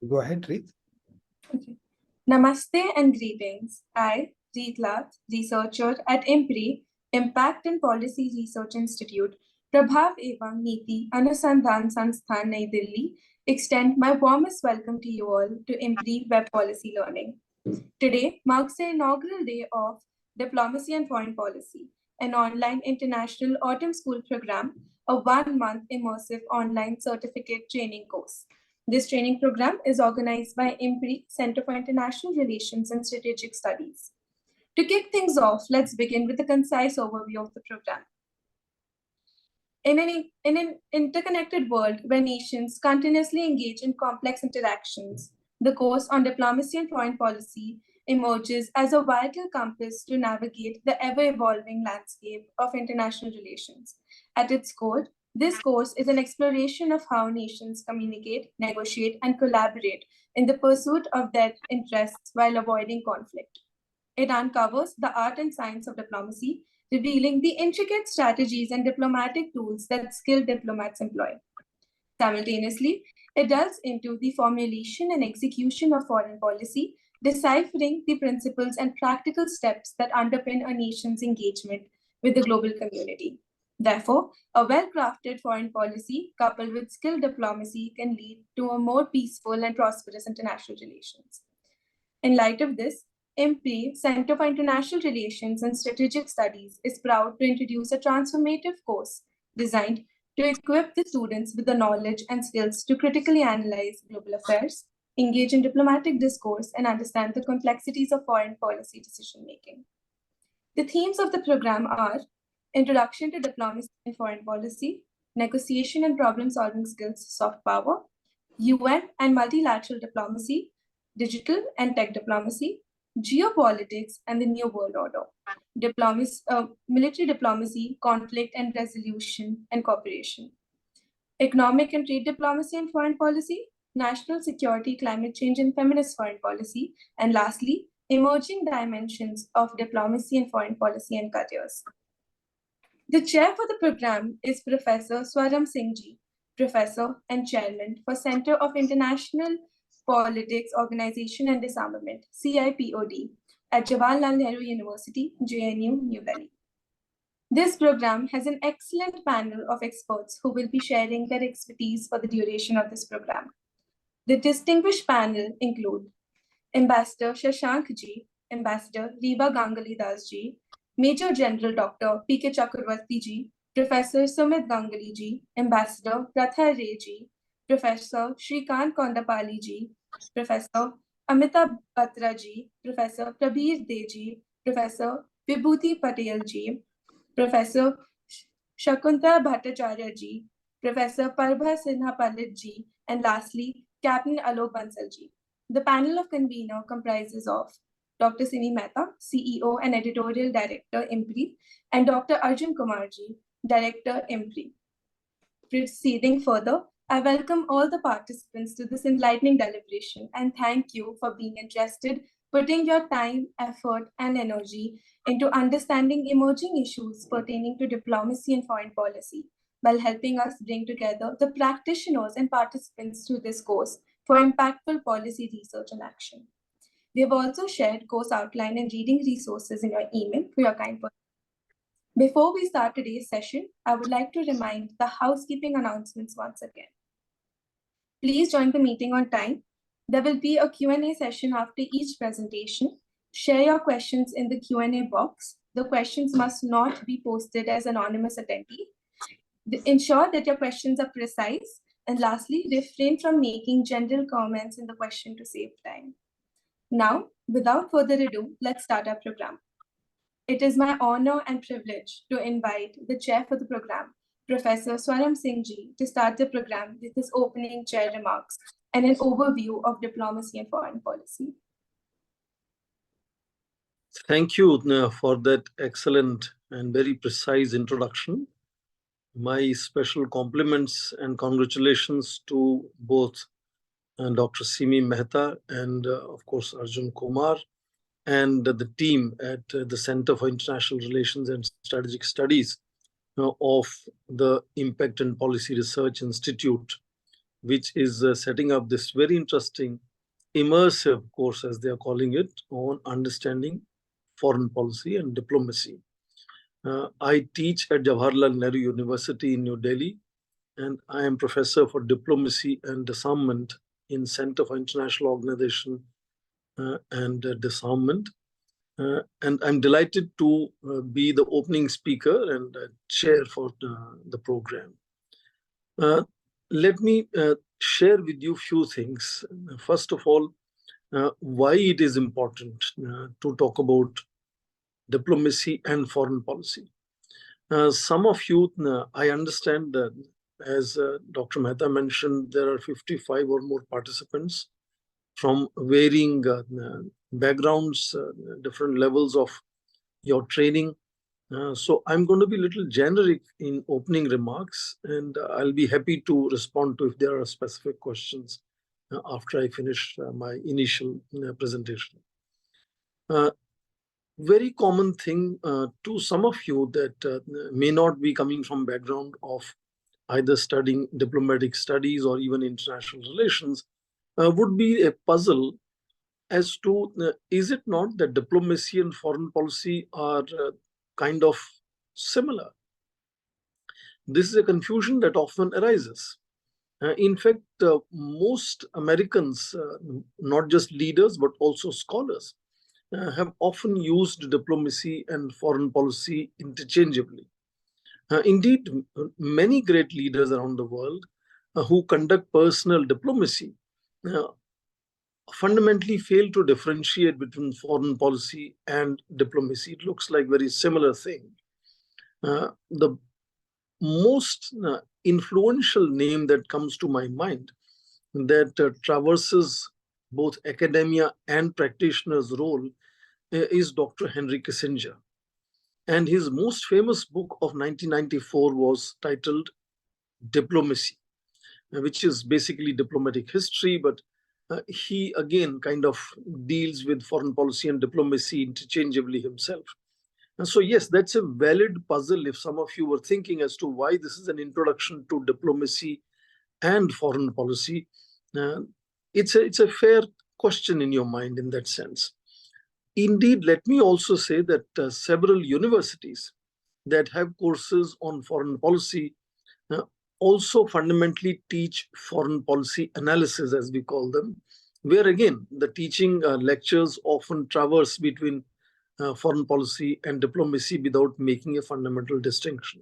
Go ahead, Reet. Okay. Namaste and greetings. I, Reet Lath, researcher at IMPRI, Impact and Policy Research Institute, Prabhav Evam Niti Anusandhan Sansthan, Nai Delhi, extend my warmest welcome to you all to IMPRI Web Policy Learning. Today marks the inaugural day of Diplomacy and Foreign Policy, an online international autumn school program, a one-month immersive online certificate training course. This training program is organized by IMPRI, Center for International Relations and Strategic Studies. To kick things off, let's begin with a concise overview of the program. In an interconnected world where nations continuously engage in complex interactions, the course on diplomacy and foreign policy emerges as a vital compass to navigate the ever-evolving landscape of international relations. At its core, this course is an exploration of how nations communicate, negotiate, and collaborate in the pursuit of their interests while avoiding conflict. It uncovers the art and science of diplomacy, revealing the intricate strategies and diplomatic tools that skilled diplomats employ. Simultaneously, it delves into the formulation and execution of foreign policy, deciphering the principles and practical steps that underpin a nation's engagement with the global community. Therefore, a well-crafted foreign policy coupled with skilled diplomacy can lead to a more peaceful and prosperous international relations. In light of this, IMPRI, Center for International Relations and Strategic Studies, is proud to introduce a transformative course designed to equip the students with the knowledge and skills to critically analyze global affairs, engage in diplomatic discourse, and understand the complexities of foreign policy decision-making. The themes of the program are Introduction to Diplomacy and Foreign Policy, Negotiation and Problem-Solving Skills, Soft Power, UN and Multilateral Diplomacy, Digital and Tech Diplomacy, Geopolitics and the New World Order, Military Diplomacy, Conflict and Resolution and Cooperation, Economic and Trade Diplomacy and Foreign Policy, National Security, Climate Change and Feminist Foreign Policy, and lastly, Emerging Dimensions of Diplomacy and Foreign Policy and Careers. The chair for the program is Professor Swaran Singh, Professor and Chairman for Center of International Politics, Organization and Disarmament, CIPOD, at Jawaharlal Nehru University, JNU, New Delhi. This program has an excellent panel of experts who will be sharing their expertise for the duration of this program. The distinguished panel include Ambassador Shashank ji, Ambassador Riva Ganguly Das ji, Major General Dr. P.K. Chakravarti ji, Professor Sumit Ganguly ji, Ambassador Partha Ray ji, Professor Shrikant Kondapalli ji, Professor Amb Partha ji, Professor Prabir De ji, Professor Vibhuti Patel ji, Professor Shakuntala Bhattacharya ji, Professor Parbha Sinha Palit ji, and lastly, Captain Alok Bansal ji. The panel of convener comprises of Dr. Simi Mehta, CEO and Editorial Director, IMPRI, and Dr. Arjun Kumar ji, Director, IMPRI. Proceeding further, I welcome all the participants to this enlightening deliberation and thank you for being interested, putting your time, effort, and energy into understanding emerging issues pertaining to diplomacy and foreign policy, while helping us bring together the practitioners and participants to this course for impactful policy research and action. We have also shared course outline and reading resources in your email for your kind permission. Before we start today's session, I would like to remind the housekeeping announcements once again. Please join the meeting on time. There will be a Q&A session after each presentation. Share your questions in the Q&A box. The questions must not be posted as anonymous attendee. Ensure that your questions are precise. And lastly, refrain from making general comments in the question to save time. Now, without further ado, let's start our program. It is my honor and privilege to invite the chair for the program, Professor Swaran Singh ji, to start the program with his opening chair remarks and an overview of diplomacy and foreign policy. Thank you for that excellent and very precise introduction. My special compliments and congratulations to both Dr. Simi Mehta and of course Arjun Kumar and the team at the Center for International Relations and Strategic Studies of the Impact and Policy Research Institute which is setting up this very interesting immersive course, as they are calling it, on understanding foreign policy and diplomacy. I teach at Jawaharlal Nehru University in New Delhi, and I am professor for diplomacy and disarmament in Center for International Organization and Disarmament. And I'm delighted to be the opening speaker and chair for the program. Let me share with you a few things. First of all, why it is important to talk about diplomacy and foreign policy. Some of you, I understand that, as Dr. Mehta mentioned, there are 55 or more participants from varying backgrounds, different levels of your training. So I'm going to be a little generic in opening remarks, and I'll be happy to respond to if there are specific questions after I finish my initial presentation. Very common thing to some of you that may not be coming from background of either studying diplomatic studies or even international relations would be a puzzle as to is it not that diplomacy and foreign policy are kind of similar? This is a confusion that often arises. In fact, most Americans, not just leaders, but also scholars, have often used diplomacy and foreign policy interchangeably. Indeed, many great leaders around the world who conduct personal diplomacy fundamentally fail to differentiate between foreign policy and diplomacy. It looks like very similar thing. The most influential name that comes to my mind that traverses both academia and practitioners' role is Dr. Henry Kissinger. And his most famous book of 1994 was titled Diplomacy, which is basically diplomatic history, but he again kind of deals with foreign policy and diplomacy interchangeably himself. And so, yes, that's a valid puzzle if some of you were thinking as to why this is an introduction to diplomacy and foreign policy. It's a fair question in your mind in that sense. Indeed, let me also say that several universities that have courses on foreign policy also fundamentally teach foreign policy analysis, as we call them, where again, the teaching lectures often traverse between foreign policy and diplomacy without making a fundamental distinction.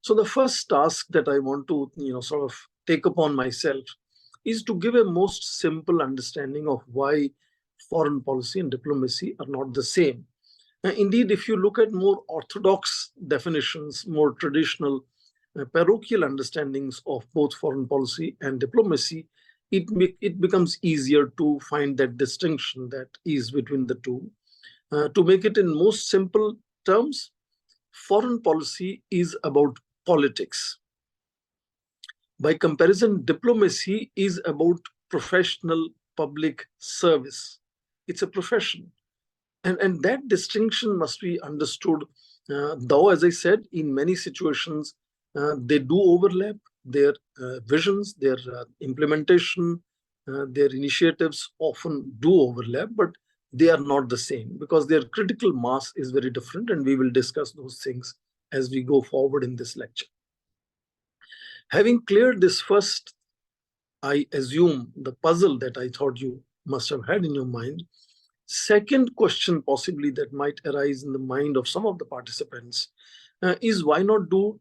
So the first task that I want to sort of take upon myself is to give a most simple understanding of why foreign policy and diplomacy are not the same. Indeed, if you look at more orthodox definitions, more traditional parochial understandings of both foreign policy and diplomacy, it becomes easier to find that distinction that is between the two. To make it in most simple terms, foreign policy is about politics. By comparison, diplomacy is about professional public service. It's a profession. And that distinction must be understood, though, as I said, in many situations, they do overlap. Their visions, their implementation, their initiatives often do overlap, but they are not the same because their critical mass is very different, and we will discuss those things as we go forward in this lecture. Having cleared this first, I assume, the puzzle that I thought you must have had in your mind, second question possibly that might arise in the mind of some of the participants is why not do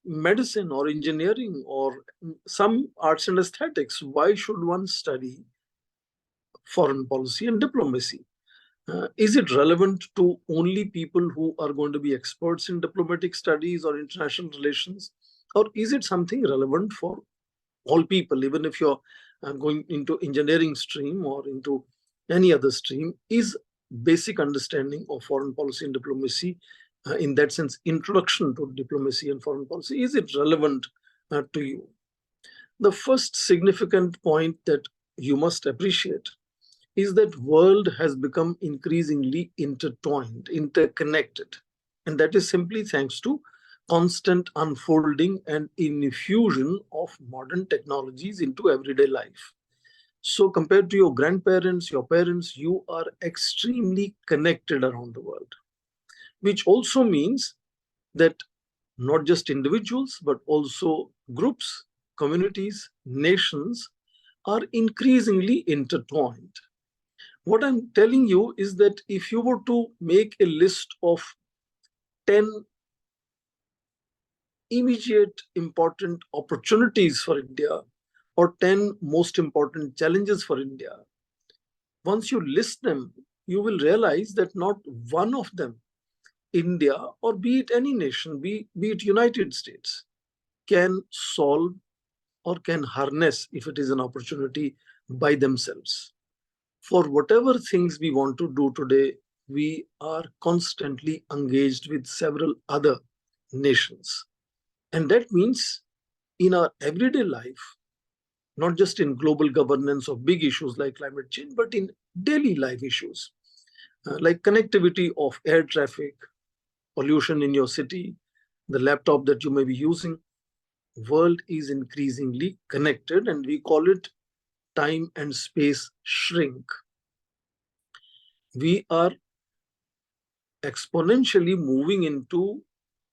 medicine or engineering or some arts and aesthetics? Why should one study foreign policy and diplomacy? Is it relevant to only people who are going to be experts in diplomatic studies or international relations? Or is it something relevant for all people, even if you're going into engineering stream or into any other stream? Is basic understanding of foreign policy and diplomacy, in that sense, introduction to diplomacy and foreign policy, is it relevant to you? The first significant point that you must appreciate is that world has become increasingly intertwined, interconnected. And that is simply thanks to constant unfolding and infusion of modern technologies into everyday life. So compared to your grandparents, your parents, you are extremely connected around the world, which also means that not just individuals, but also groups, communities, nations are increasingly intertwined. What I'm telling you is that if you were to make a list of 10 immediate important opportunities for India or 10 most important challenges for India, once you list them, you will realize that not one of them, India, or be it any nation, be it United States, can solve or can harness, if it is an opportunity, by themselves. For whatever things we want to do today, we are constantly engaged with several other nations. And that means in our everyday life, not just in global governance of big issues like climate change, but in daily life issues, like connectivity of air traffic, pollution in your city, the laptop that you may be using. World is increasingly connected, and we call it time and space shrink. We are exponentially moving into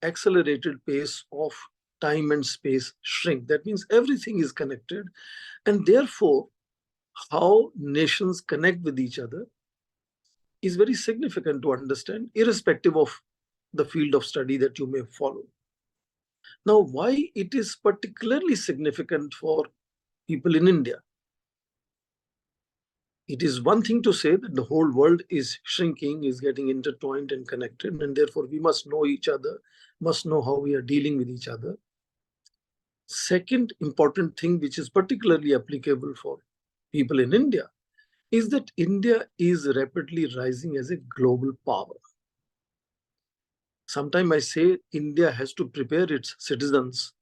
accelerated pace of time and space shrink. That means everything is connected, and therefore how nations connect with each other is very significant to understand, irrespective of the field of study that you may follow. Now, why it is particularly significant for people in India? It is one thing to say that the whole world is shrinking, is getting intertwined and connected, and therefore we must know each other, must know how we are dealing with each other. Second important thing, which is particularly applicable for people in India, is that India is rapidly rising as a global power. Sometimes I say India has to prepare its citizens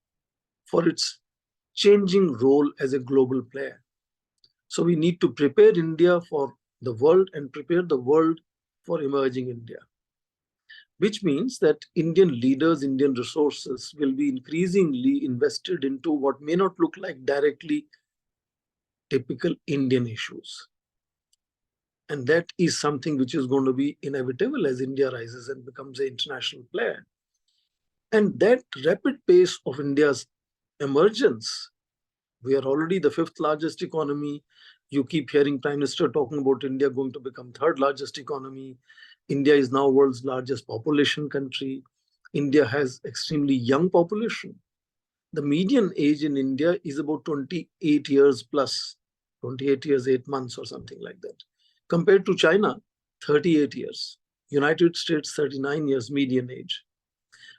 for its changing role as a global player. So we need to prepare India for the world and prepare the world for emerging India, which means that Indian leaders, Indian resources will be increasingly invested into what may not look like directly typical Indian issues. And that is something which is going to be inevitable as India rises and becomes an international player. And that rapid pace of India's emergence, we are already the 5th largest economy. You keep hearing Prime Minister talking about India going to become 3rd largest economy. India is now world's largest population country. India has extremely young population. The median age in India is about 28 years plus, 28 years, 8 months or something like that. Compared to China, 38 years. United States, 39 years median age.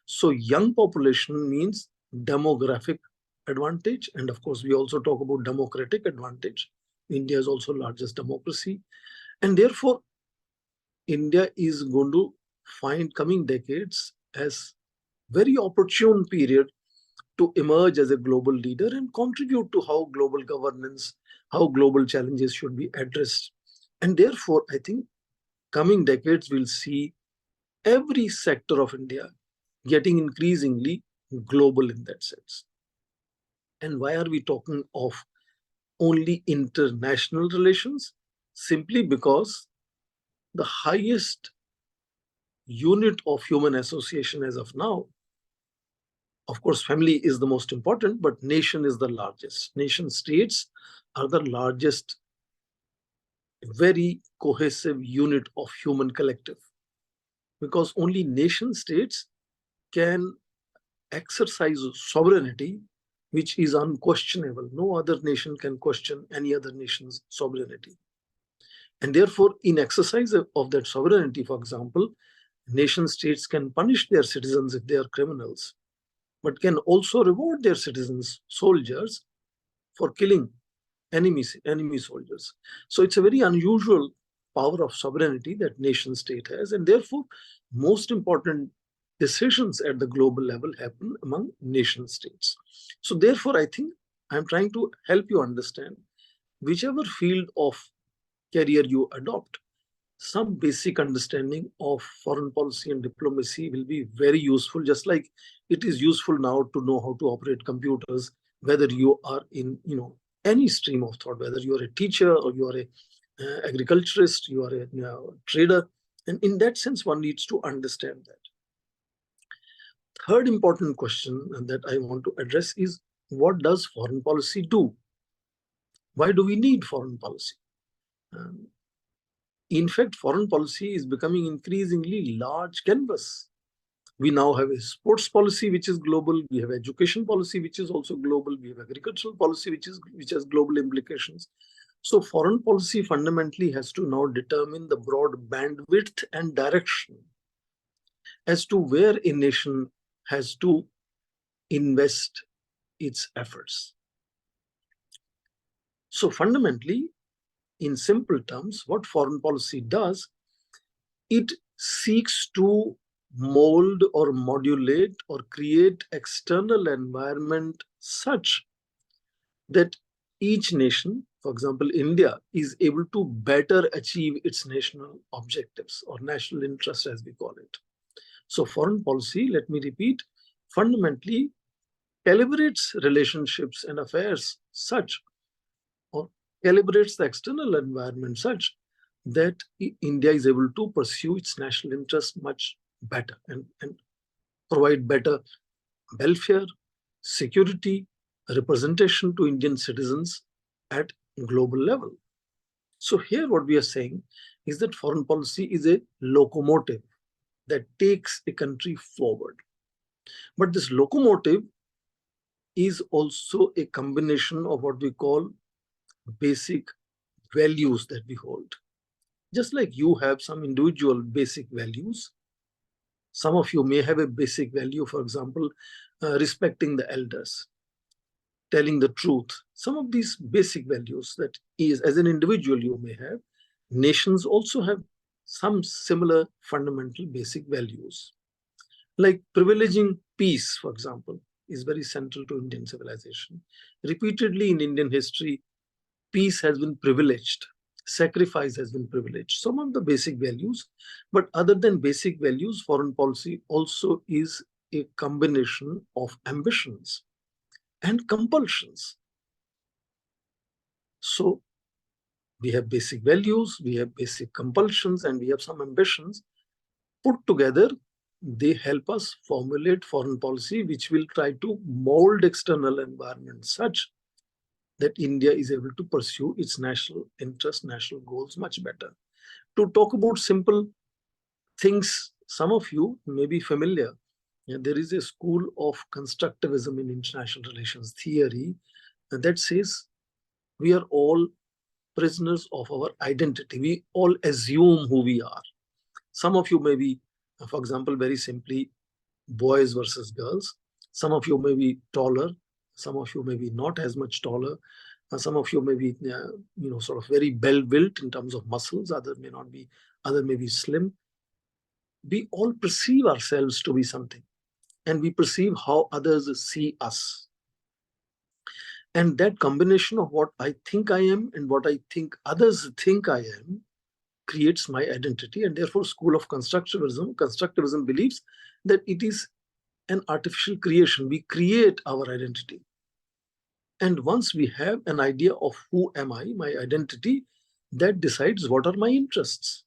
So young population means demographic advantage. And of course, we also talk about democratic advantage. India is also largest democracy. And therefore, India is going to find coming decades as very opportune period to emerge as a global leader and contribute to how global governance, how global challenges should be addressed. And therefore, I think coming decades will see every sector of India getting increasingly global in that sense. And why are we talking of only international relations? Simply because the highest unit of human association as of now, of course, family is the most important, but nation is the largest. Nation states are the largest, very cohesive unit of human collective, because only nation states can exercise sovereignty, which is unquestionable. No other nation can question any other nation's sovereignty. And therefore, in exercise of that sovereignty, for example, nation states can punish their citizens if they are criminals, but can also reward their citizens, soldiers, for killing enemy soldiers. So it's a very unusual power of sovereignty that nation state has, and therefore most important decisions at the global level happen among nation states. So therefore, I think I'm trying to help you understand whichever field of career you adopt, some basic understanding of foreign policy and diplomacy will be very useful, just like it is useful now to know how to operate computers, whether you are in any stream of thought, whether you are a teacher or you are a agriculturist, you are a trader. And in that sense, one needs to understand that. Third important question that I want to address is, what does foreign policy do? Why do we need foreign policy? In fact, foreign policy is becoming increasingly large canvas. We now have a sports policy, which is global. We have education policy, which is also global. We have agricultural policy, which has global implications. So foreign policy fundamentally has to now determine the broad bandwidth and direction as to where a nation has to invest its efforts. So fundamentally, in simple terms, what foreign policy does, it seeks to mold or modulate or create external environment such that each nation, for example, India, is able to better achieve its national objectives or national interest, as we call it. So foreign policy, let me repeat, fundamentally calibrates relationships and affairs such, or calibrates the external environment such that India is able to pursue its national interest much better and provide better welfare, security, representation to Indian citizens at global level. So here what we are saying is that foreign policy is a locomotive that takes a country forward. But this locomotive is also a combination of what we call basic values that we hold. Just like you have some individual basic values, some of you may have a basic value, for example, respecting the elders, telling the truth. Some of these basic values that is, as an individual you may have, nations also have some similar fundamental basic values. Like privileging peace, for example, is very central to Indian civilization. Repeatedly in Indian history, peace has been privileged, sacrifice has been privileged. Some of the basic values, but other than basic values, foreign policy also is a combination of ambitions and compulsions. So we have basic values, we have basic compulsions, and we have some ambitions. Put together, they help us formulate foreign policy, which will try to mold external environment such that India is able to pursue its national interest, national goals much better. To talk about simple things, some of you may be familiar. There is a school of constructivism in international relations theory that says we are all prisoners of our identity. We all assume who we are. Some of you may be, for example, very simply, boys versus girls. Some of you may be taller. Some of you may be not as much taller. Some of you may be, sort of very well-built in terms of muscles. Other may not be. Other may be slim. We all perceive ourselves to be something, and we perceive how others see us. And that combination of what I think I am and what I think others think I am creates my identity. And therefore, school of constructivism believes that it is an artificial creation. We create our identity. And once we have an idea of who am I, my identity, that decides what are my interests.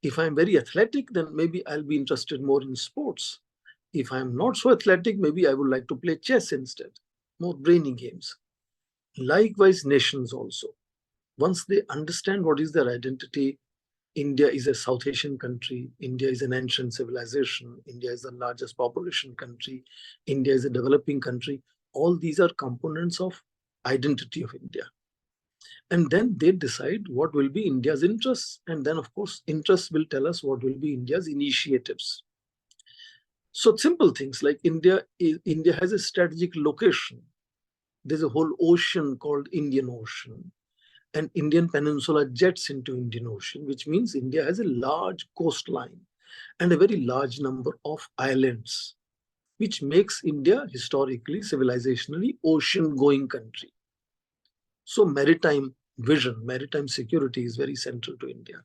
If I'm very athletic, then maybe I'll be interested more in sports. If I'm not so athletic, maybe I would like to play chess instead, more brainy games. Likewise, nations also. Once they understand what is their identity, India is a South Asian country. India is an ancient civilization. India is the largest population country. India is a developing country. All these are components of identity of India. And then they decide what will be India's interests. And then, of course, interests will tell us what will be India's initiatives. So simple things like India has a strategic location. There's a whole ocean called Indian Ocean. And Indian Peninsula jets into Indian Ocean, which means India has a large coastline and a very large number of islands, which makes India historically, civilizationally, ocean-going country. So maritime vision, maritime security is very central to India.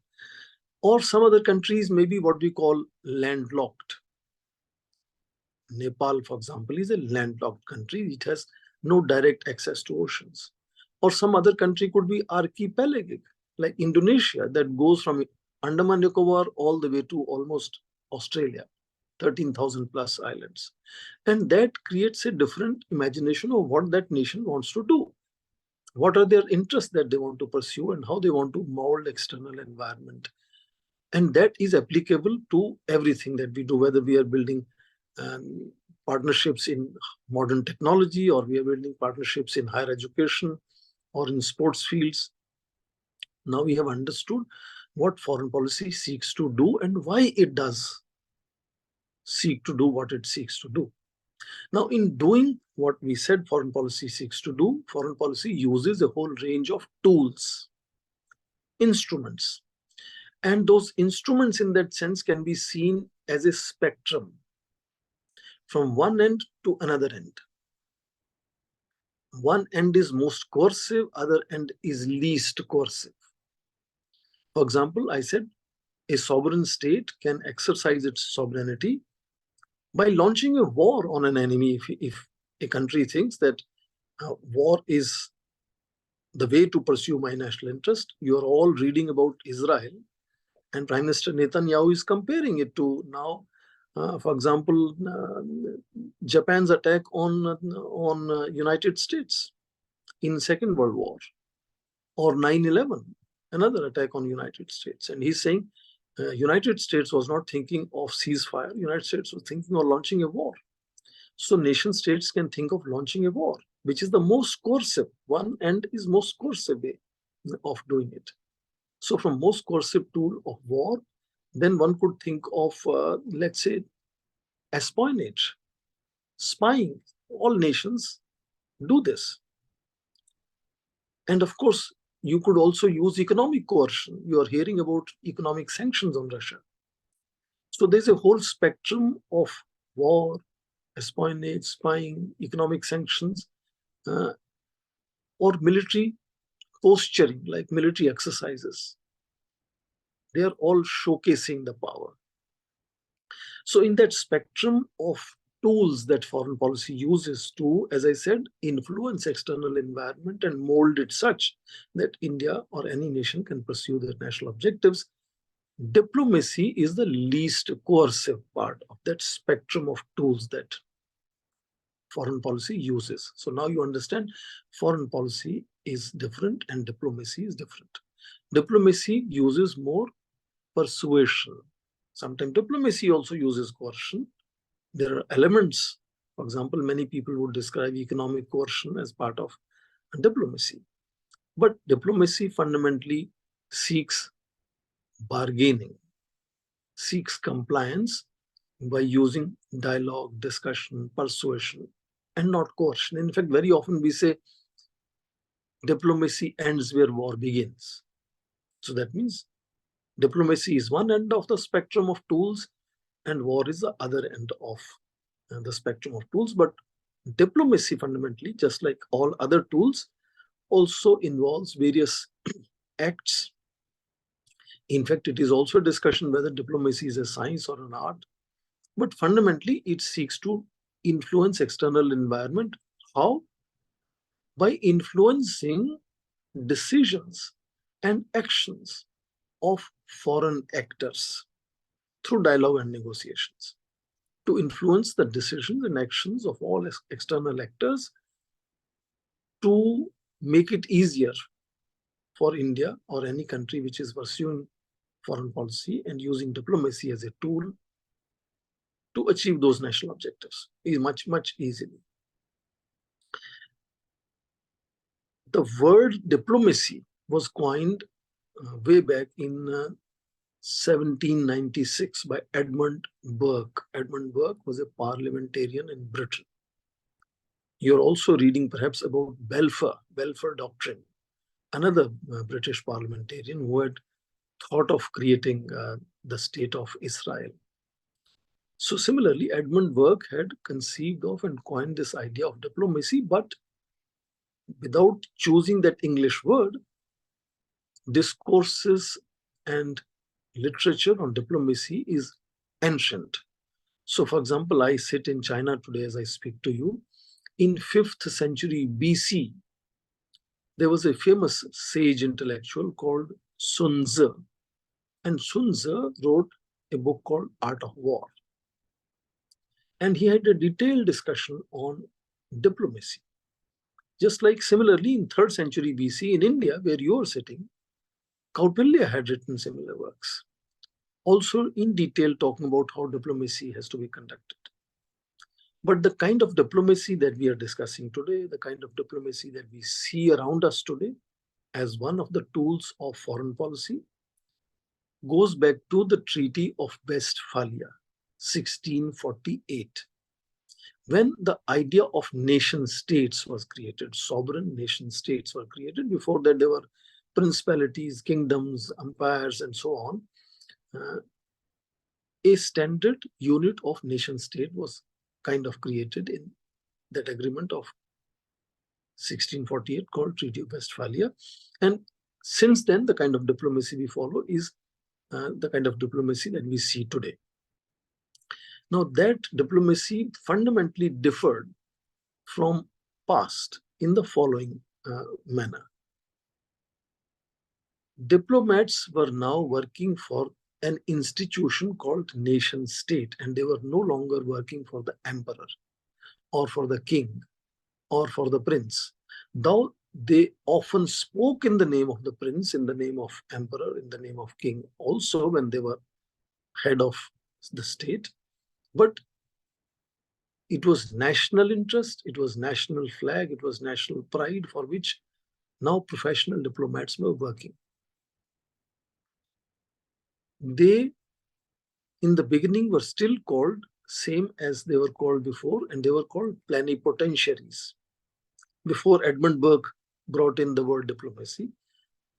Or some other countries may be what we call landlocked. Nepal, for example, is a landlocked country. It has no direct access to oceans. Or some other country could be archipelagic, like Indonesia, that goes from Andaman Nicobar all the way to almost Australia, 13,000 plus islands. And that creates a different imagination of what that nation wants to do. What are their interests that they want to pursue and how they want to mold external environment. And that is applicable to everything that we do, whether we are building partnerships in modern technology, or we are building partnerships in higher education or in sports fields. Now we have understood what foreign policy seeks to do and why it does seek to do what it seeks to do. Now, in doing what we said foreign policy seeks to do, foreign policy uses a whole range of tools, instruments. And those instruments in that sense can be seen as a spectrum from one end to another end. One end is most coercive, other end is least coercive. For example, I said a sovereign state can exercise its sovereignty by launching a war on an enemy. If a country thinks that war is the way to pursue my national interest, you are all reading about Israel, and Prime Minister Netanyahu is comparing it to now, for example, Japan's attack on United States in Second World War, or 9/11, another attack on United States. And he's saying United States was not thinking of ceasefire. United States was thinking of launching a war. So nation states can think of launching a war, which is the most coercive. One end is most coercive way of doing it. So from most coercive tool of war, then one could think of, let's say, espionage, spying. All nations do this. And of course, you could also use economic coercion. You are hearing about economic sanctions on Russia. So there's a whole spectrum of war, espionage, spying, economic sanctions, or military posturing, like military exercises. They are all showcasing the power. So in that spectrum of tools that foreign policy uses to, as I said, influence external environment and mold it such that India or any nation can pursue their national objectives, diplomacy is the least coercive part of that spectrum of tools that foreign policy uses. So now you understand foreign policy is different and diplomacy is different. Diplomacy uses more persuasion. Sometimes diplomacy also uses coercion. There are elements, for example, many people would describe economic coercion as part of diplomacy. But diplomacy fundamentally seeks bargaining, seeks compliance by using dialogue, discussion, persuasion, and not coercion. In fact, very often we say diplomacy ends where war begins. So that means diplomacy is one end of the spectrum of tools and war is the other end of the spectrum of tools. But diplomacy fundamentally, just like all other tools, also involves various acts. In fact, it is also a discussion whether diplomacy is a science or an art. But fundamentally, it seeks to influence external environment. How? By influencing decisions and actions of foreign actors through dialogue and negotiations, to influence the decisions and actions of all external actors to make it easier for India or any country which is pursuing foreign policy and using diplomacy as a tool to achieve those national objectives is much, much easier. The word diplomacy was coined way back in 1796 by Edmund Burke. Edmund Burke was a parliamentarian in Britain. You're also reading perhaps about Balfour Doctrine, another British parliamentarian who had thought of creating the state of Israel. So similarly, Edmund Burke had conceived of and coined this idea of diplomacy, but without choosing that English word, discourses and literature on diplomacy is ancient. So, for example, I sit in China today as I speak to you. In 5th century BC, there was a famous sage intellectual called Sun Tzu. And Sun Tzu wrote a book called Art of War. And he had a detailed discussion on diplomacy. Just like similarly in 3rd century BC in India, where you are sitting, Kautilya had written similar works, also in detail talking about how diplomacy has to be conducted. But the kind of diplomacy that we are discussing today, the kind of diplomacy that we see around us today as one of the tools of foreign policy, goes back to the Treaty of Westphalia, 1648, when the idea of nation states was created. Sovereign nation states were created. Before that, there were principalities, kingdoms, empires, and so on. A standard unit of nation state was kind of created in that agreement of 1648 called Treaty of Westphalia. And since then, the kind of diplomacy we follow is the kind of diplomacy that we see today. Now, that diplomacy fundamentally differed from past in the following manner. Diplomats were now working for an institution called nation state, and they were no longer working for the emperor or for the king or for the prince. Though they often spoke in the name of the prince, in the name of emperor, in the name of king, also when they were head of the state. But it was national interest, it was national flag, it was national pride for which now professional diplomats were working. They, in the beginning, were still called same as they were called before, and they were called plenipotentiaries. Before Edmund Burke brought in the word diplomacy,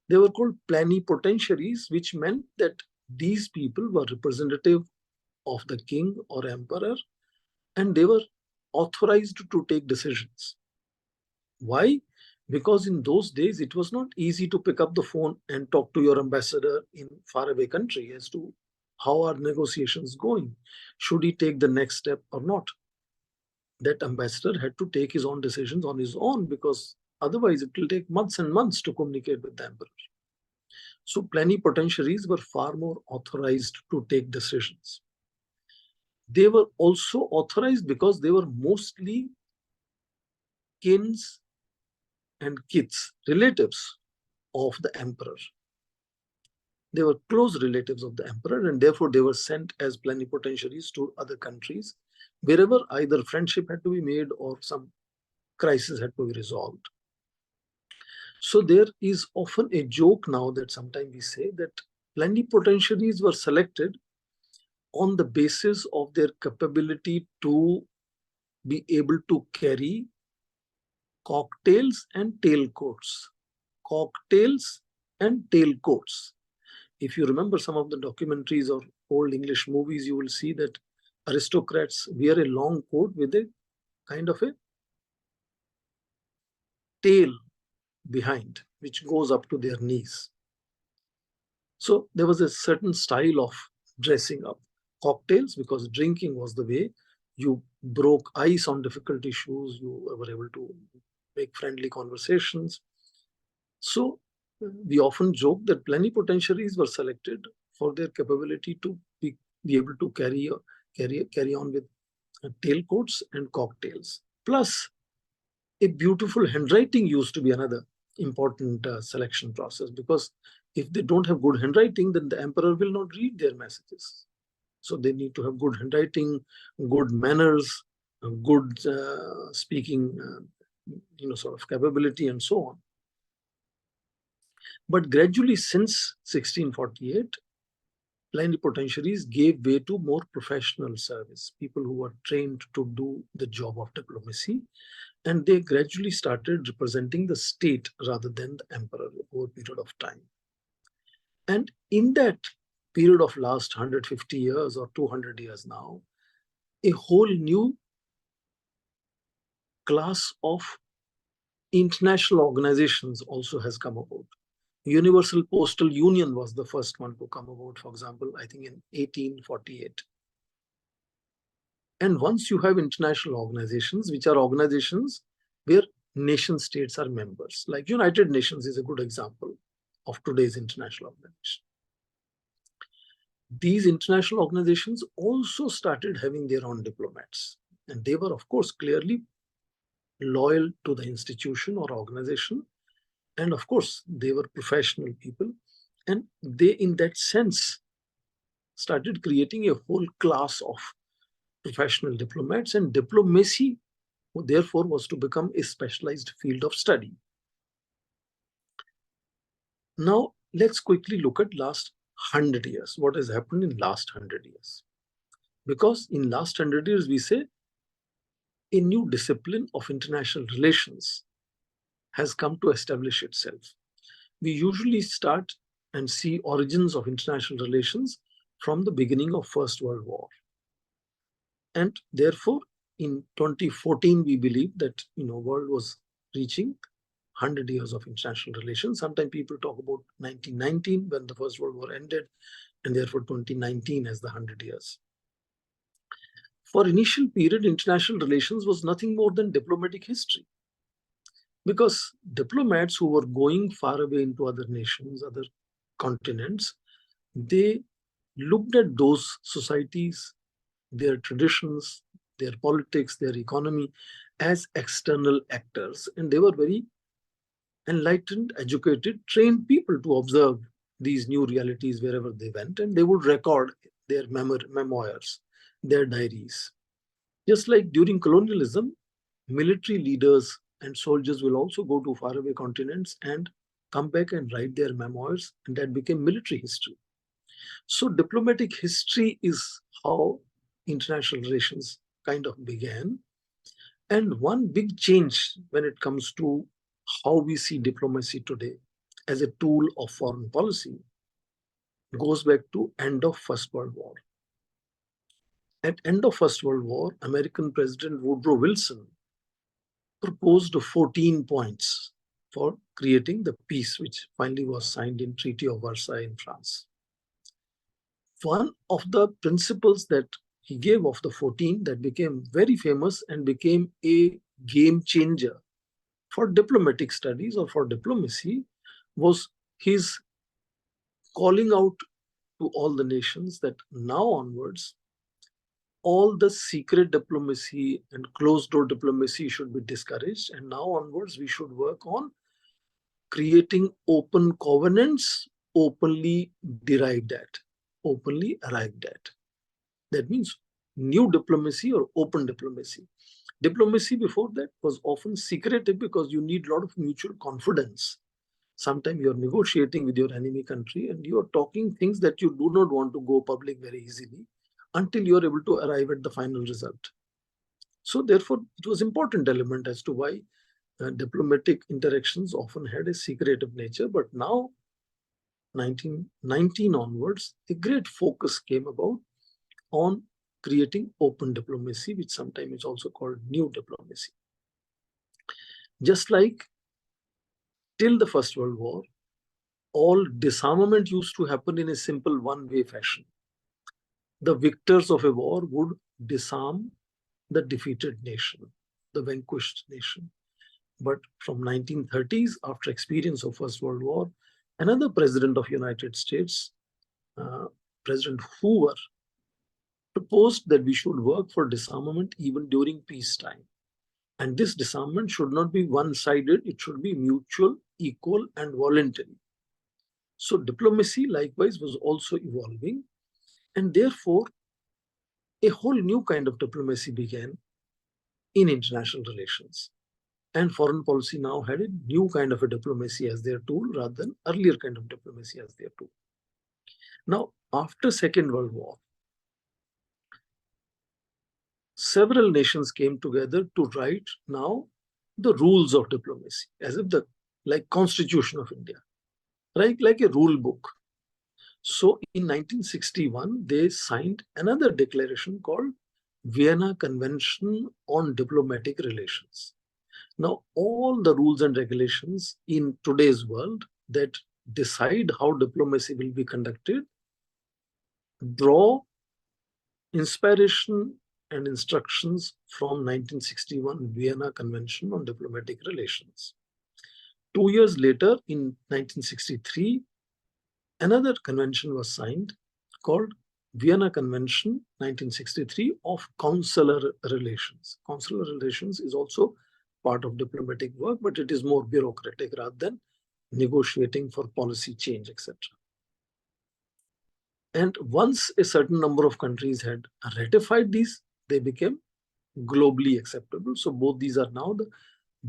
they were called plenipotentiaries, which meant that these people were representative of the king or emperor, and they were authorized to take decisions. Why? Because in those days, it was not easy to pick up the phone and talk to your ambassador in faraway country as to how are negotiations going. Should he take the next step or not? That ambassador had to take his own decisions on his own, because otherwise it will take months and months to communicate with the emperor. So plenipotentiaries were far more authorized to take decisions. They were also authorized because they were mostly kins and kiths, relatives of the emperor. They were close relatives of the emperor, and therefore they were sent as plenipotentiaries to other countries wherever either friendship had to be made or some crisis had to be resolved. So there is often a joke now that sometimes we say that plenipotentiaries were selected on the basis of their capability to be able to carry cocktails and tailcoats. Cocktails and tailcoats. If you remember some of the documentaries or old English movies, you will see that aristocrats wear a long coat with a kind of a tail behind, which goes up to their knees. So there was a certain style of dressing up. Cocktails, because drinking was the way you broke ice on difficult issues, you were able to make friendly conversations. So we often joke that plenipotentiaries were selected for their capability to be able to carry on with tailcoats and cocktails. Plus, a beautiful handwriting used to be another important selection process, because if they don't have good handwriting, then the emperor will not read their messages. So they need to have good handwriting, good manners, good speaking, sort of capability, and so on. But gradually, since 1648, plenipotentiaries gave way to more professional service, people who were trained to do the job of diplomacy, and they gradually started representing the state rather than the emperor over a period of time. And in that period of last 150 years or 200 years now, a whole new class of international organizations also has come about. Universal Postal Union was the first one to come about, for example, I think in 1848. And once you have international organizations, which are organizations where nation states are members, like United Nations is a good example of today's international organization. These international organizations also started having their own diplomats. And they were, of course, clearly loyal to the institution or organization. And of course, they were professional people. And they, in that sense, started creating a whole class of professional diplomats. And diplomacy, therefore, was to become a specialized field of study. Now, let's quickly look at last 100 years. What has happened in last 100 years? Because in last 100 years, we say a new discipline of international relations has come to establish itself. We usually start and see origins of international relations from the beginning of First World War. And therefore, in 2014, we believe that world was reaching 100 years of international relations. Sometimes people talk about 1919 when the First World War ended, and therefore 2019 as the 100 years. For initial period, international relations was nothing more than diplomatic history. Because diplomats who were going far away into other nations, other continents, they looked at those societies, their traditions, their politics, their economy as external actors. And they were very enlightened, educated, trained people to observe these new realities wherever they went. And they would record their memoirs, their diaries. Just like during colonialism, military leaders and soldiers will also go to faraway continents and come back and write their memoirs, and that became military history. So diplomatic history is how international relations kind of began. And one big change when it comes to how we see diplomacy today as a tool of foreign policy goes back to end of First World War. At end of First World War, American President Woodrow Wilson proposed 14 points for creating the peace, which finally was signed in Treaty of Versailles in France. One of the principles that he gave of the 14 that became very famous and became a game changer for diplomatic studies or for diplomacy was his calling out to all the nations that now onwards, all the secret diplomacy and closed-door diplomacy should be discouraged. And now onwards, we should work on creating open covenants, openly derived at, openly arrived at. That means new diplomacy or open diplomacy. Diplomacy before that was often secretive because you need a lot of mutual confidence. Sometimes you're negotiating with your enemy country and you're talking things that you do not want to go public very easily until you're able to arrive at the final result. So therefore, it was an important element as to why diplomatic interactions often had a secretive nature. But now, 1919 onwards, a great focus came about on creating open diplomacy, which sometimes is also called new diplomacy. Just like till the First World War, all disarmament used to happen in a simple one-way fashion. The victors of a war would disarm the defeated nation, the vanquished nation. But from 1930s, after experience of First World War, another president of United States, President Hoover, proposed that we should work for disarmament even during peacetime. And this disarmament should not be one-sided, it should be mutual, equal, and voluntary. So diplomacy, likewise, was also evolving. And therefore, a whole new kind of diplomacy began in international relations. And foreign policy now had a new kind of a diplomacy as their tool rather than earlier kind of diplomacy as their tool. Now, after Second World War, several nations came together to write now the rules of diplomacy, as if like Constitution of India, right? Like a rule book. So in 1961, they signed another declaration called Vienna Convention on Diplomatic Relations. Now, all the rules and regulations in today's world that decide how diplomacy will be conducted, draw inspiration and instructions from 1961 Vienna Convention on Diplomatic Relations. 2 years later, in 1963, another convention was signed called Vienna Convention 1963 of Consular Relations. Consular relations is also part of diplomatic work, but it is more bureaucratic rather than negotiating for policy change, etc. And once a certain number of countries had ratified these, they became globally acceptable. So both these are now the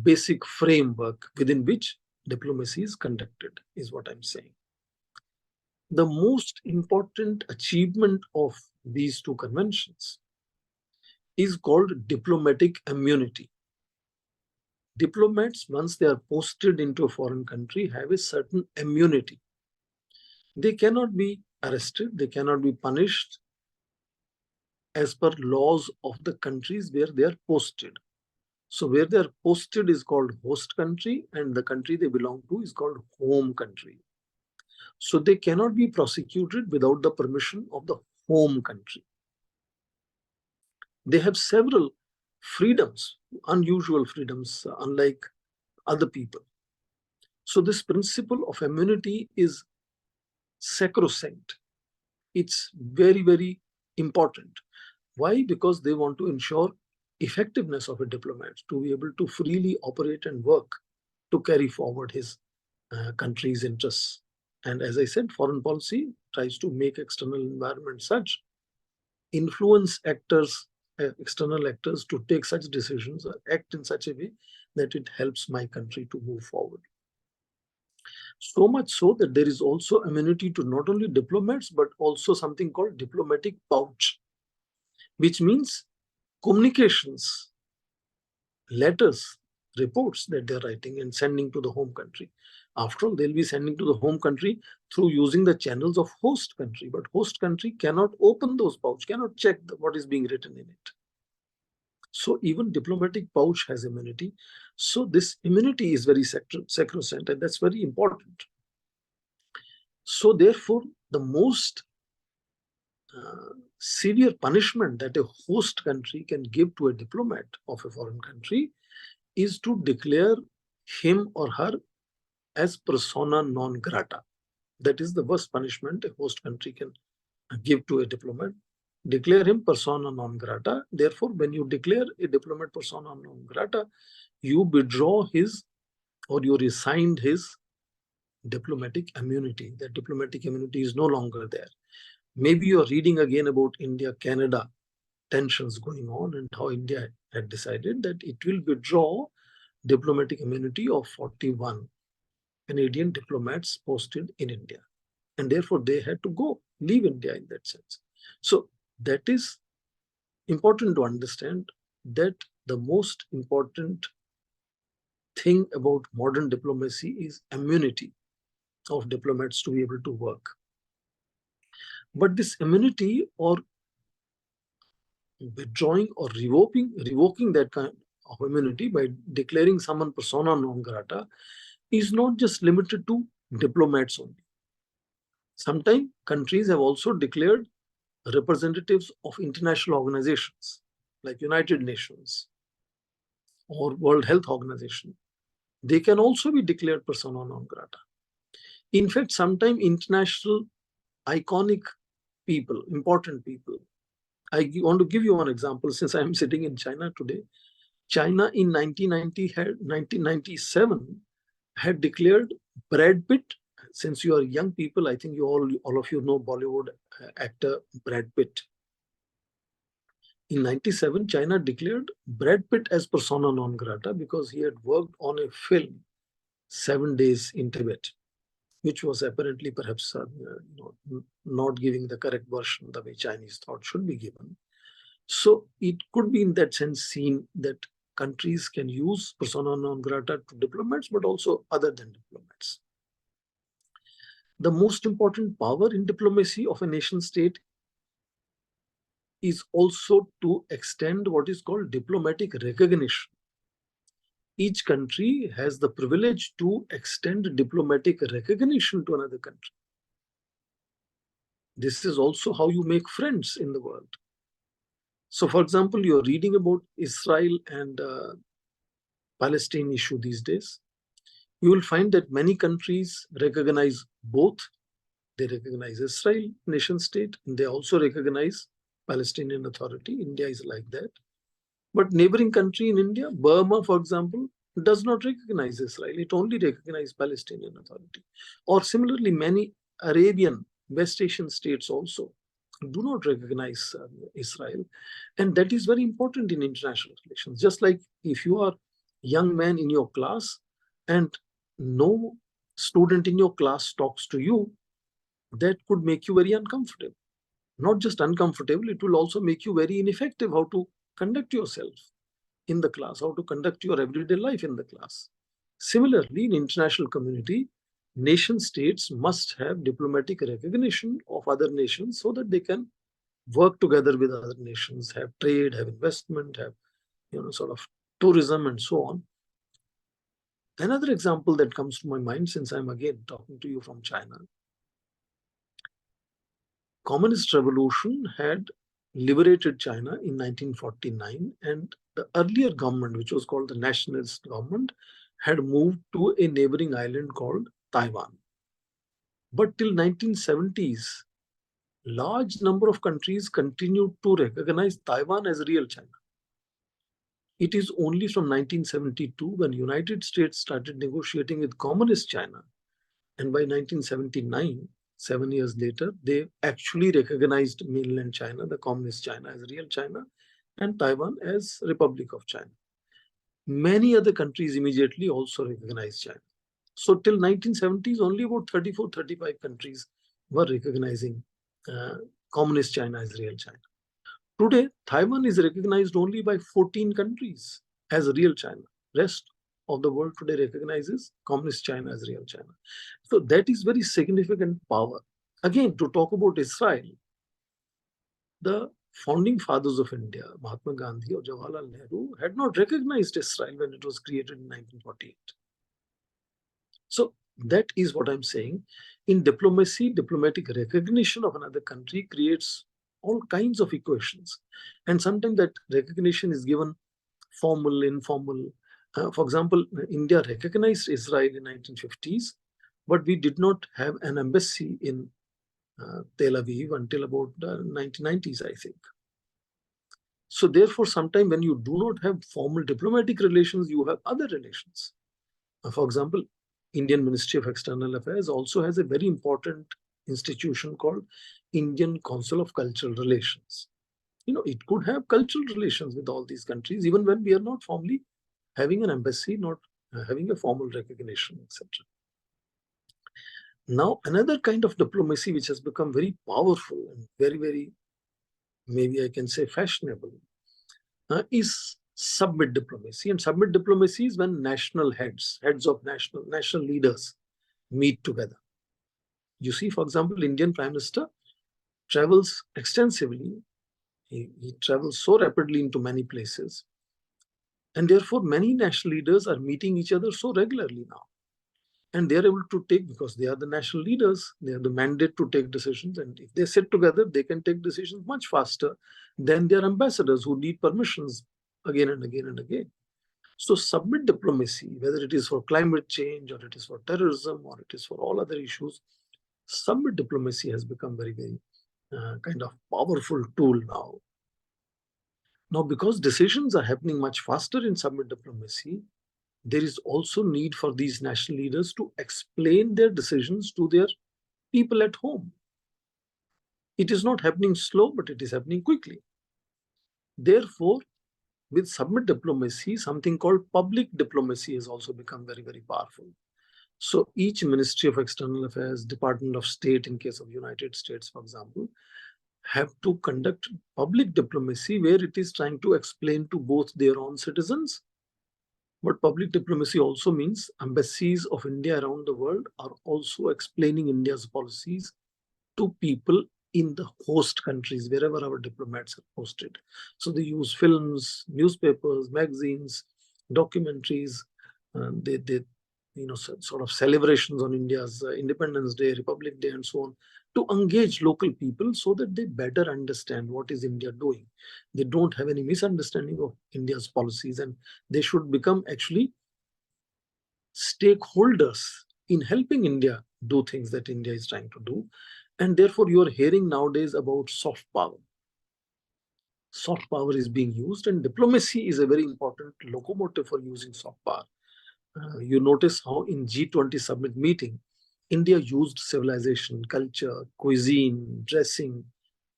basic framework within which diplomacy is conducted, is what I'm saying. The most important achievement of these two conventions is called diplomatic immunity. Diplomats, once they are posted into a foreign country, have a certain immunity. They cannot be arrested, they cannot be punished as per laws of the countries where they are posted. So where they are posted is called host country, and the country they belong to is called home country. So they cannot be prosecuted without the permission of the home country. They have several freedoms, unusual freedoms, unlike other people. So this principle of immunity is sacrosanct. It's very, very important. Why? Because they want to ensure effectiveness of a diplomat to be able to freely operate and work to carry forward his country's interests. And as I said, foreign policy tries to make external environment such, influence actors, external actors to take such decisions or act in such a way that it helps my country to move forward. So much so that there is also immunity to not only diplomats, but also something called diplomatic pouch, which means communications, letters, reports that they're writing and sending to the home country. After all, they'll be sending to the home country through using the channels of host country, but host country cannot open those pouch, cannot check what is being written in it. So even diplomatic pouch has immunity. So this immunity is very sacrosanct, and that's very important. So therefore, the most severe punishment that a host country can give to a diplomat of a foreign country is to declare him or her as persona non grata. That is the worst punishment a host country can give to a diplomat. Declare him persona non grata. Therefore, when you declare a diplomat persona non grata, you withdraw his or you resigned his diplomatic immunity. That diplomatic immunity is no longer there. Maybe you're reading again about India-Canada tensions going on and how India had decided that it will withdraw diplomatic immunity of 41 Canadian diplomats posted in India. And therefore, they had to leave India in that sense. So that is important to understand, that the most important thing about modern diplomacy is immunity of diplomats to be able to work. But this immunity or withdrawing or revoking that kind of immunity by declaring someone persona non grata is not just limited to diplomats only. Sometimes countries have also declared representatives of international organizations like United Nations or World Health Organization. They can also be declared persona non grata. In fact, sometimes international iconic people, important people. I want to give you one example since I am sitting in China today. China in 1997 had declared Brad Pitt. Since you are young people, I think you all of you know Bollywood actor Brad Pitt. In 97, China declared Brad Pitt as persona non grata because he had worked on a film, 7 Days in Tibet, which was apparently perhaps not giving the correct version the way Chinese thought should be given. So it could be in that sense seen that countries can use persona non grata to diplomats, but also other than diplomats. The most important power in diplomacy of a nation state is also to extend what is called diplomatic recognition each country has the privilege to extend diplomatic recognition to another country. This is also how you make friends in the world. So, for example, you're reading about Israel and Palestine issue these days. You will find that many countries recognize both. They recognize Israel, nation state, and they also recognize Palestinian Authority. India is like that. But neighboring country in India, Burma, for example, does not recognize Israel. It only recognizes Palestinian Authority. Or similarly, many Arabian, West Asian states also do not recognize Israel. And that is very important in international relations. Just like if you are a young man in your class and no student in your class talks to you, that could make you very uncomfortable. Not just uncomfortable, it will also make you very ineffective how to conduct yourself in the class, how to conduct your everyday life in the class. Similarly, in international community, nation states must have diplomatic recognition of other nations so that they can work together with other nations, have trade, have investment, have sort of tourism and so on. Another example that comes to my mind, since I'm again talking to you from China, Communist Revolution had liberated China in 1949, and the earlier government, which was called the nationalist government, had moved to a neighboring island called Taiwan. But till 1970s, large number of countries continued to recognize Taiwan as real China. It is only from 1972 when United States started negotiating with Communist China, and by 1979, 7 years later, they actually recognized mainland China, the Communist China, as real China, and Taiwan as Republic of China. Many other countries immediately also recognized China. So till 1970s, only about 34, 35 countries were recognizing Communist China as real China. Today, Taiwan is recognized only by 14 countries as real China. Rest of the world today recognizes Communist China as real China. So that is very significant power. Again, to talk about Israel, the founding fathers of India, Mahatma Gandhi or Jawaharlal Nehru, had not recognized Israel when it was created in 1948. So that is what I'm saying. In diplomacy, diplomatic recognition of another country creates all kinds of equations. And sometimes that recognition is given formal, informal. For example, India recognized Israel in 1950s, but we did not have an embassy in Tel Aviv until about 1990s, I think. So therefore, sometimes when you do not have formal diplomatic relations, you have other relations. For example, Indian Ministry of External Affairs also has a very important institution called Indian Council of Cultural Relations. It could have cultural relations with all these countries, even when we are not formally having an embassy, not having a formal recognition, etc. Now, another kind of diplomacy which has become very powerful and very, very, maybe I can say fashionable, is summit diplomacy. And summit diplomacy is when national heads of national leaders meet together. You see, for example, Indian Prime Minister travels extensively. He travels so rapidly into many places. And therefore, many national leaders are meeting each other so regularly now. And they are able to take, because they are the national leaders, they have the mandate to take decisions. And if they sit together, they can take decisions much faster than their ambassadors who need permissions again and again and again. So summit diplomacy, whether it is for climate change or it is for terrorism or it is for all other issues, summit diplomacy has become very, very kind of powerful tool now. Now, because decisions are happening much faster in summit diplomacy, there is also need for these national leaders to explain their decisions to their people at home. It is not happening slow, but it is happening quickly. Therefore, with summit diplomacy, something called public diplomacy has also become very, very powerful. So each Ministry of External Affairs, Department of State in case of United States, for example, have to conduct public diplomacy where it is trying to explain to both their own citizens. But public diplomacy also means embassies of India around the world are also explaining India's policies to people in the host countries, wherever our diplomats are posted. So they use films, newspapers, magazines, documentaries, they sort of celebrations on India's Independence Day, Republic Day, and so on, to engage local people so that they better understand what is India doing. They don't have any misunderstanding of India's policies, and they should become actually stakeholders in helping India do things that India is trying to do. And therefore, you are hearing nowadays about soft power. Soft power is being used, and diplomacy is a very important locomotive for using soft power. You notice how in G20 summit meeting, India used civilization, culture, cuisine, dressing,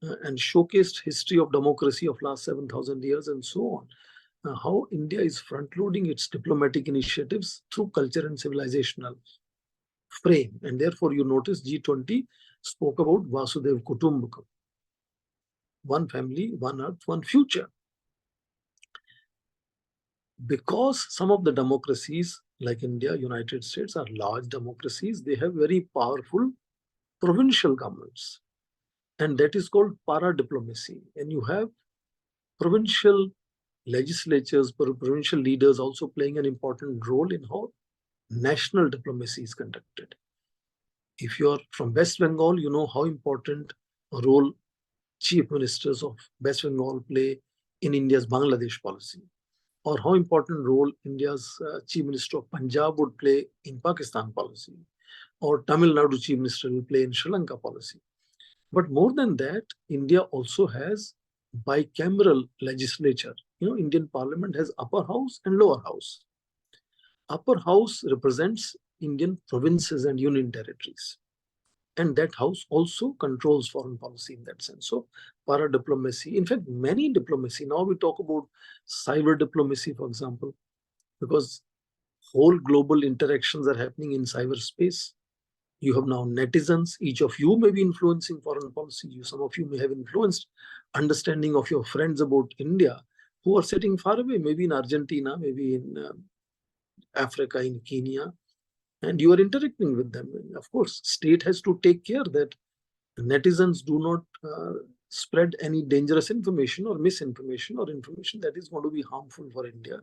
and showcased history of democracy of last 7,000 years and so on. How India is front-loading its diplomatic initiatives through culture and civilizational frame. And therefore, you notice G20 spoke about Vasudev Kutumbakam. One family, one earth, one future. Because some of the democracies like India, United States are large democracies, they have very powerful provincial governments. And that is called para-diplomacy. And you have provincial legislatures, provincial leaders also playing an important role in how national diplomacy is conducted. If you're from West Bengal, you know how important a role chief ministers of West Bengal play in India's Bangladesh policy, or how important role India's chief minister of Punjab would play in Pakistan policy, or Tamil Nadu chief minister will play in Sri Lanka policy. But more than that, India also has bicameral legislature. Indian parliament has upper house and lower house. Upper house represents Indian provinces and union territories. And that house also controls foreign policy in that sense. So para-diplomacy, in fact, many diplomacy, now we talk about cyber diplomacy, for example, because whole global interactions are happening in cyberspace. You have now netizens. Each of you may be influencing foreign policy. Some of you may have influenced understanding of your friends about India who are sitting far away, maybe in Argentina, maybe in Africa, in Kenya, and you are interacting with them. And of course, state has to take care that netizens do not spread any dangerous information or misinformation or information that is going to be harmful for India.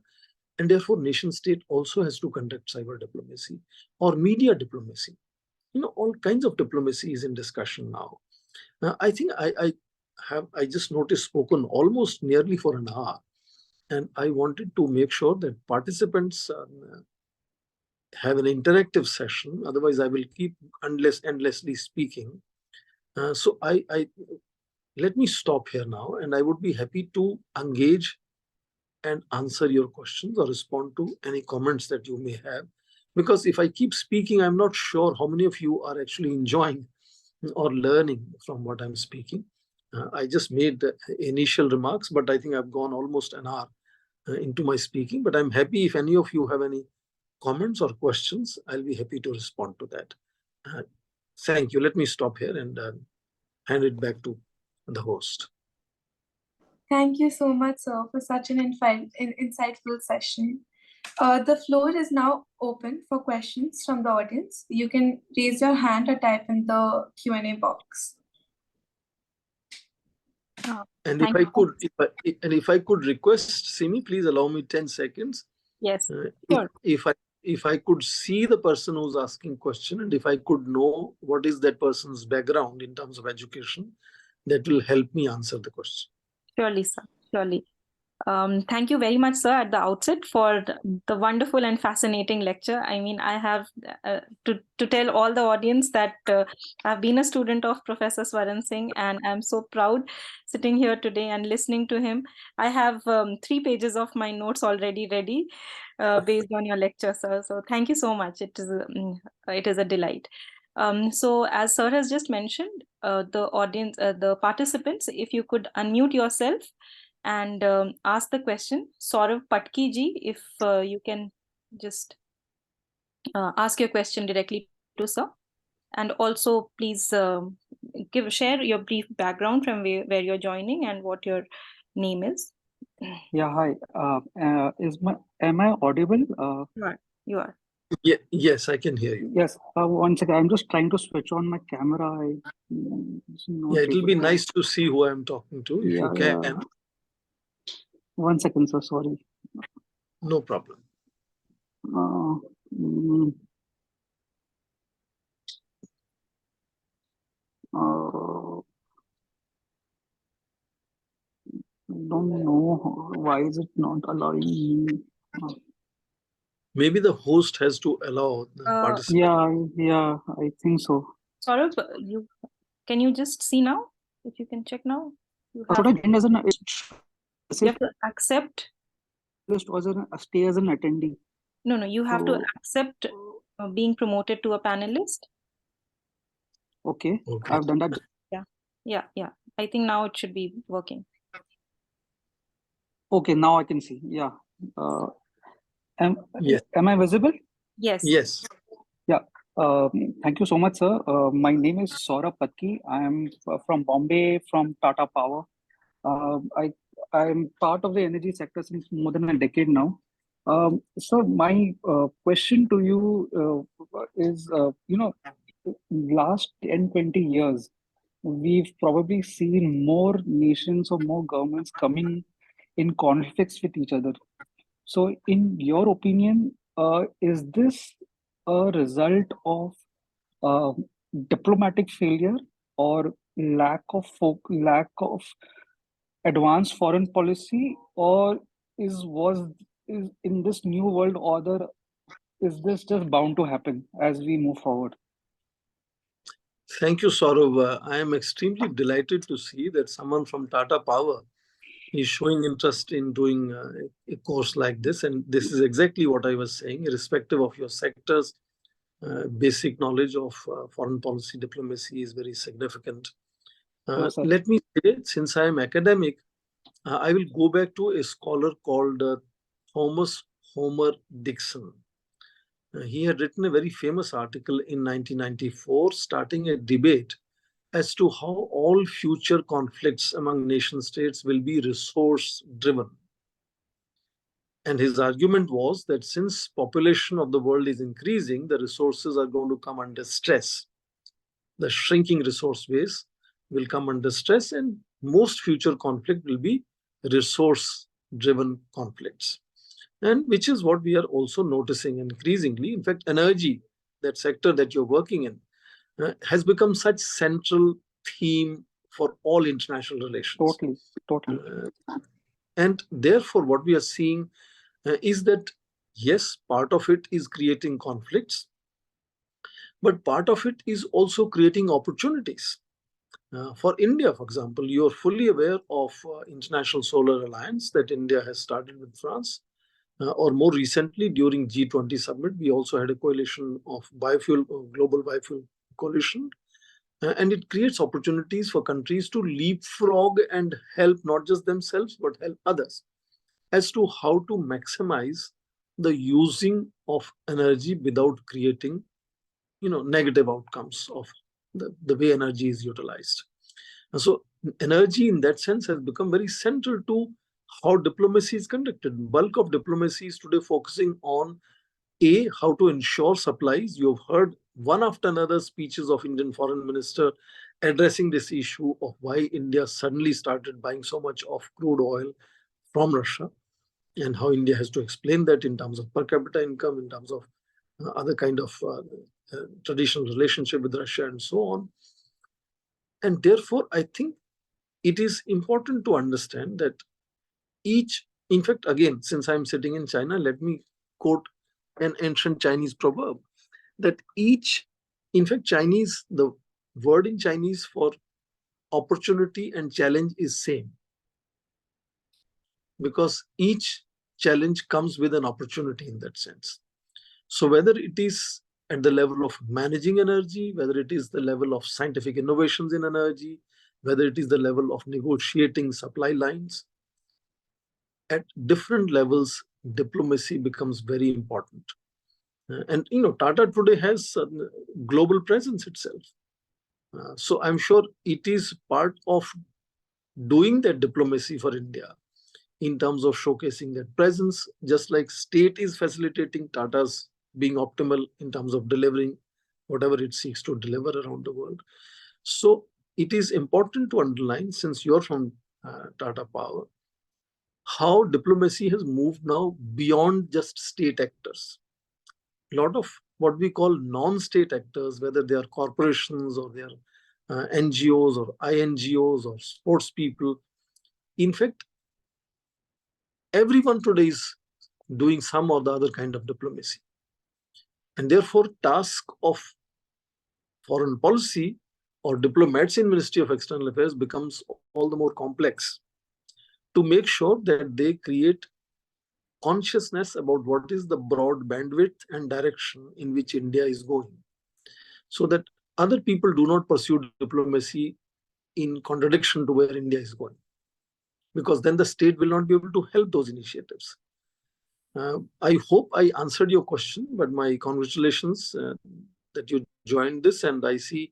And therefore, nation state also has to conduct cyber diplomacy or media diplomacy. All kinds of diplomacy is in discussion now. I think I just noticed spoken almost nearly for an hour, and I wanted to make sure that participants have an interactive session. Otherwise, I will keep endlessly speaking. So let me stop here now, and I would be happy to engage and answer your questions or respond to any comments that you may have. Because if I keep speaking, I'm not sure how many of you are actually enjoying or learning from what I'm speaking. I just made the initial remarks, but I think I've gone almost an hour into my speaking. But I'm happy if any of you have any comments or questions, I'll be happy to respond to that. Thank you. Let me stop here and hand it back to the host. Thank you so much, sir, for such an insightful session. The floor is now open for questions from the audience. You can raise your hand or type in the Q&A box. And if I could request, Simi, please allow me 10 seconds. Yes, sure. If I could see the person who's asking question, and if I could know what is that person's background in terms of education, that will help me answer the question. Surely, sir. Surely. Thank you very much, sir, at the outset for the wonderful and fascinating lecture. I mean, I have to tell all the audience that I've been a student of Professor Swaran Singh, and I'm so proud sitting here today and listening to him. I have 3 pages of my notes already ready based on your lecture, sir. So thank you so much. It is a delight. So as sir has just mentioned, the audience, the participants, if you could unmute yourself and ask the question. Saurav Patki ji, if you can just ask your question directly to sir. And also please share your brief background from where you're joining and what your name is. Yeah, hi. Am I audible? You are. Yeah, yes, I can hear you. Yes. One second. I'm just trying to switch on my camera. It will be nice to see who I'm talking to, if you can. One second, sir. Sorry. No problem. Don't know why is it not allowing me. Maybe the host has to allow the participant. Yeah, I think so. Saurabh, can you just see now? If you can check now. You Should I join as an you have to accept. list or stay as an attendee? No, you have to accept being promoted to a panelist. Okay, I've done that. Yeah. I think now it should be working. Okay, now I can see. Yeah. Am I visible? Yes. Yes. Yeah. Thank you so much, sir. My name is Saurabh Patki. I am from Bombay, from Tata Power. I am part of the energy sector since more than a decade now. So my question to you is, last 10, 20 years, we've probably seen more nations or more governments coming in conflicts with each other. So in your opinion, is this a result of diplomatic failure or lack of advanced foreign policy, or is in this new world order, is this just bound to happen as we move forward? Thank you, Saurav. I am extremely delighted to see that someone from Tata Power is showing interest in doing a course like this. And this is exactly what I was saying, irrespective of your sectors, basic knowledge of foreign policy diplomacy is very significant. Let me say, since I am academic, I will go back to a scholar called Thomas Homer Dixon. He had written a very famous article in 1994, starting a debate as to how all future conflicts among nation states will be resource driven. And his argument was that since population of the world is increasing, the resources are going to come under stress. The shrinking resource base will come under stress, and most future conflict will be resource driven conflicts. And which is what we are also noticing increasingly. In fact, energy, that sector that you're working in, has become such central theme for all international relations. Totally. And therefore, what we are seeing is that, yes, part of it is creating conflicts, but part of it is also creating opportunities. For India, for example, you're fully aware of International Solar Alliance that India has started with France. Or more recently, during G20 summit, we also had a coalition of biofuel, global biofuel coalition. And it creates opportunities for countries to leapfrog and help not just themselves, but help others as to how to maximize the using of energy without creating, negative outcomes of the way energy is utilized. And so energy in that sense has become very central to how diplomacy is conducted. Bulk of diplomacy is today focusing on how to ensure supplies. You've heard one after another speeches of Indian foreign minister addressing this issue of why India suddenly started buying so much of crude oil from Russia, and how India has to explain that in terms of per capita income, in terms of other kind of traditional relationship with Russia and so on. And therefore, I think it is important to understand that in fact, again, since I'm sitting in China, let me quote an ancient Chinese proverb that in fact, the word in Chinese for opportunity and challenge is same, because each challenge comes with an opportunity in that sense. So whether it is at the level of managing energy, whether it is the level of scientific innovations in energy, whether it is the level of negotiating supply lines, at different levels, diplomacy becomes very important. And Tata today has a global presence itself. So I'm sure it is part of doing that diplomacy for India in terms of showcasing that presence, just like state is facilitating Tata's being optimal in terms of delivering whatever it seeks to deliver around the world. So it is important to underline, since you're from Tata Power, how diplomacy has moved now beyond just state actors. A lot of what we call non-state actors, whether they are corporations or they are NGOs or INGOs or sports people, in fact, everyone today is doing some or the other kind of diplomacy. And therefore, task of foreign policy or diplomats in Ministry of External Affairs becomes all the more complex to make sure that they create consciousness about what is the broad bandwidth and direction in which India is going, so that other people do not pursue diplomacy in contradiction to where India is going, because then the state will not be able to help those initiatives. I hope I answered your question, but my congratulations that you joined this, and I see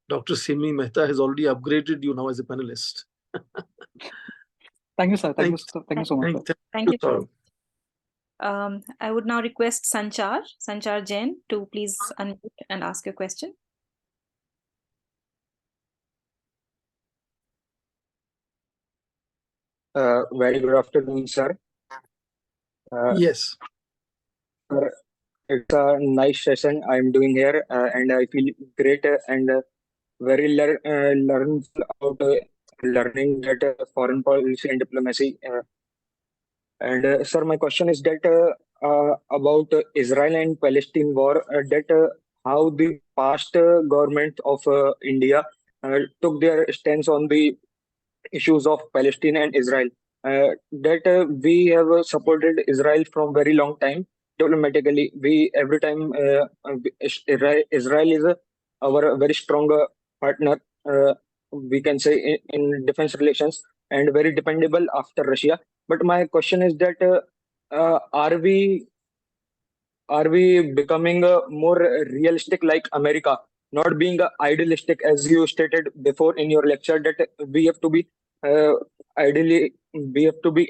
Dr. Simi Mehta has already upgraded you now as a panelist. Thank you, sir. Thank you so much. Thank you, sir. I would now request Sanchar Jain to please unmute and ask your question. Very good afternoon, sir. Yes. It's a nice session I'm doing here, and I feel great and very learnful about learning that foreign policy and diplomacy. Sir, my question is that about Israel and Palestine war, that how the past government of India took their stance on the issues of Palestine and Israel. That we have supported Israel from very long time diplomatically. We every time Israel is our very strong partner. We can say in defense relations and very dependable after Russia. But my question is that are we becoming more realistic like America, not being idealistic as you stated before in your lecture that we have to be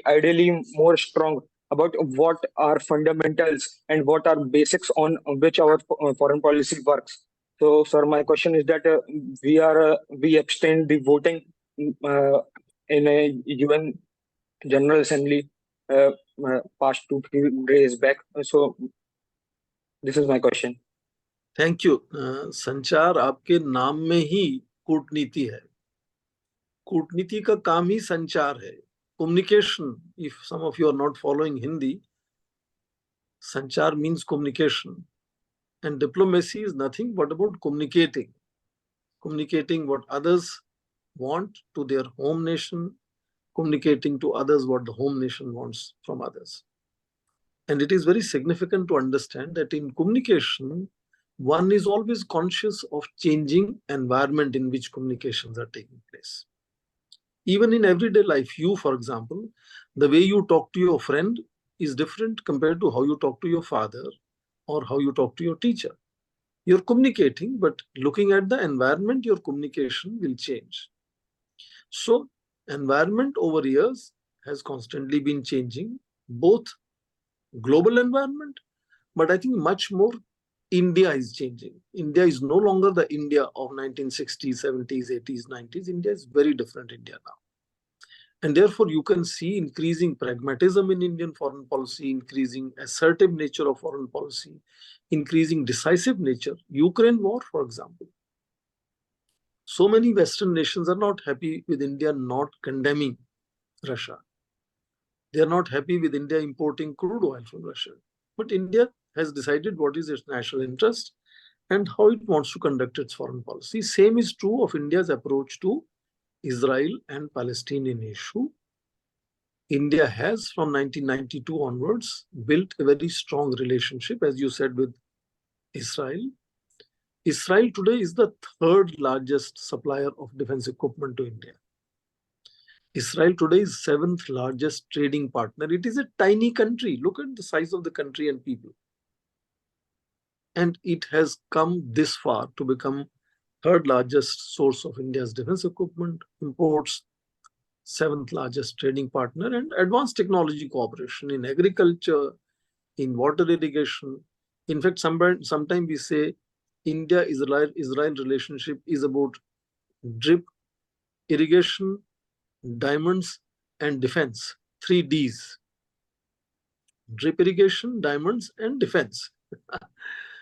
ideally more strong about what are fundamentals and what are basics on which our foreign policy works. So, sir, my question is that we abstained the voting in a UN General Assembly past 2-3 days back. So, this is my question. Thank you. संचार आपके नाम में ही कूटनीति है. कूटनीति का काम ही संचार है. Communication, if some of you are not following Hindi, sanchar means communication. And diplomacy is nothing but about communicating. Communicating what others want to their home nation, communicating to others what the home nation wants from others. And it is very significant to understand that in communication, one is always conscious of changing environment in which communications are taking place. Even in everyday life, you, for example, the way you talk to your friend is different compared to how you talk to your father or how you talk to your teacher. You're communicating, but looking at the environment, your communication will change. So, environment over years has constantly been changing, both global environment, but I think much more India is changing. India is no longer the India of 1960s, 70s, 80s, 90s. India is very different India now. And therefore, you can see increasing pragmatism in Indian foreign policy, increasing assertive nature of foreign policy, increasing decisive nature. Ukraine war, for example. So many Western nations are not happy with India not condemning Russia. They are not happy with India importing crude oil from Russia. But India has decided what is its national interest and how it wants to conduct its foreign policy. Same is true of India's approach to Israel and Palestinian issue. India has, from 1992 onwards, built a very strong relationship, as you said, with Israel. Israel today is the third largest supplier of defense equipment to India. Israel today is seventh largest trading partner. It is a tiny country. Look at the size of the country and people. And it has come this far to become third largest source of India's defense equipment, imports, seventh largest trading partner, and advanced technology cooperation in agriculture, in water irrigation. In fact, sometimes we say India-Israel relationship is about drip irrigation, diamonds, and defense. three Ds: drip irrigation, diamonds, and defense.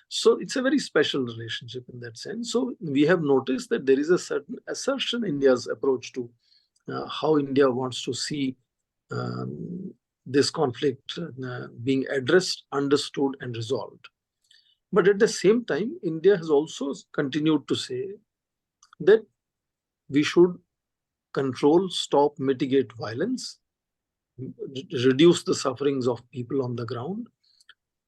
So it's a very special relationship in that sense. So we have noticed that there is a certain assertion in India's approach to how India wants to see this conflict being addressed, understood, and resolved. But at the same time, India has also continued to say that we should control, stop, mitigate violence, reduce the sufferings of people on the ground.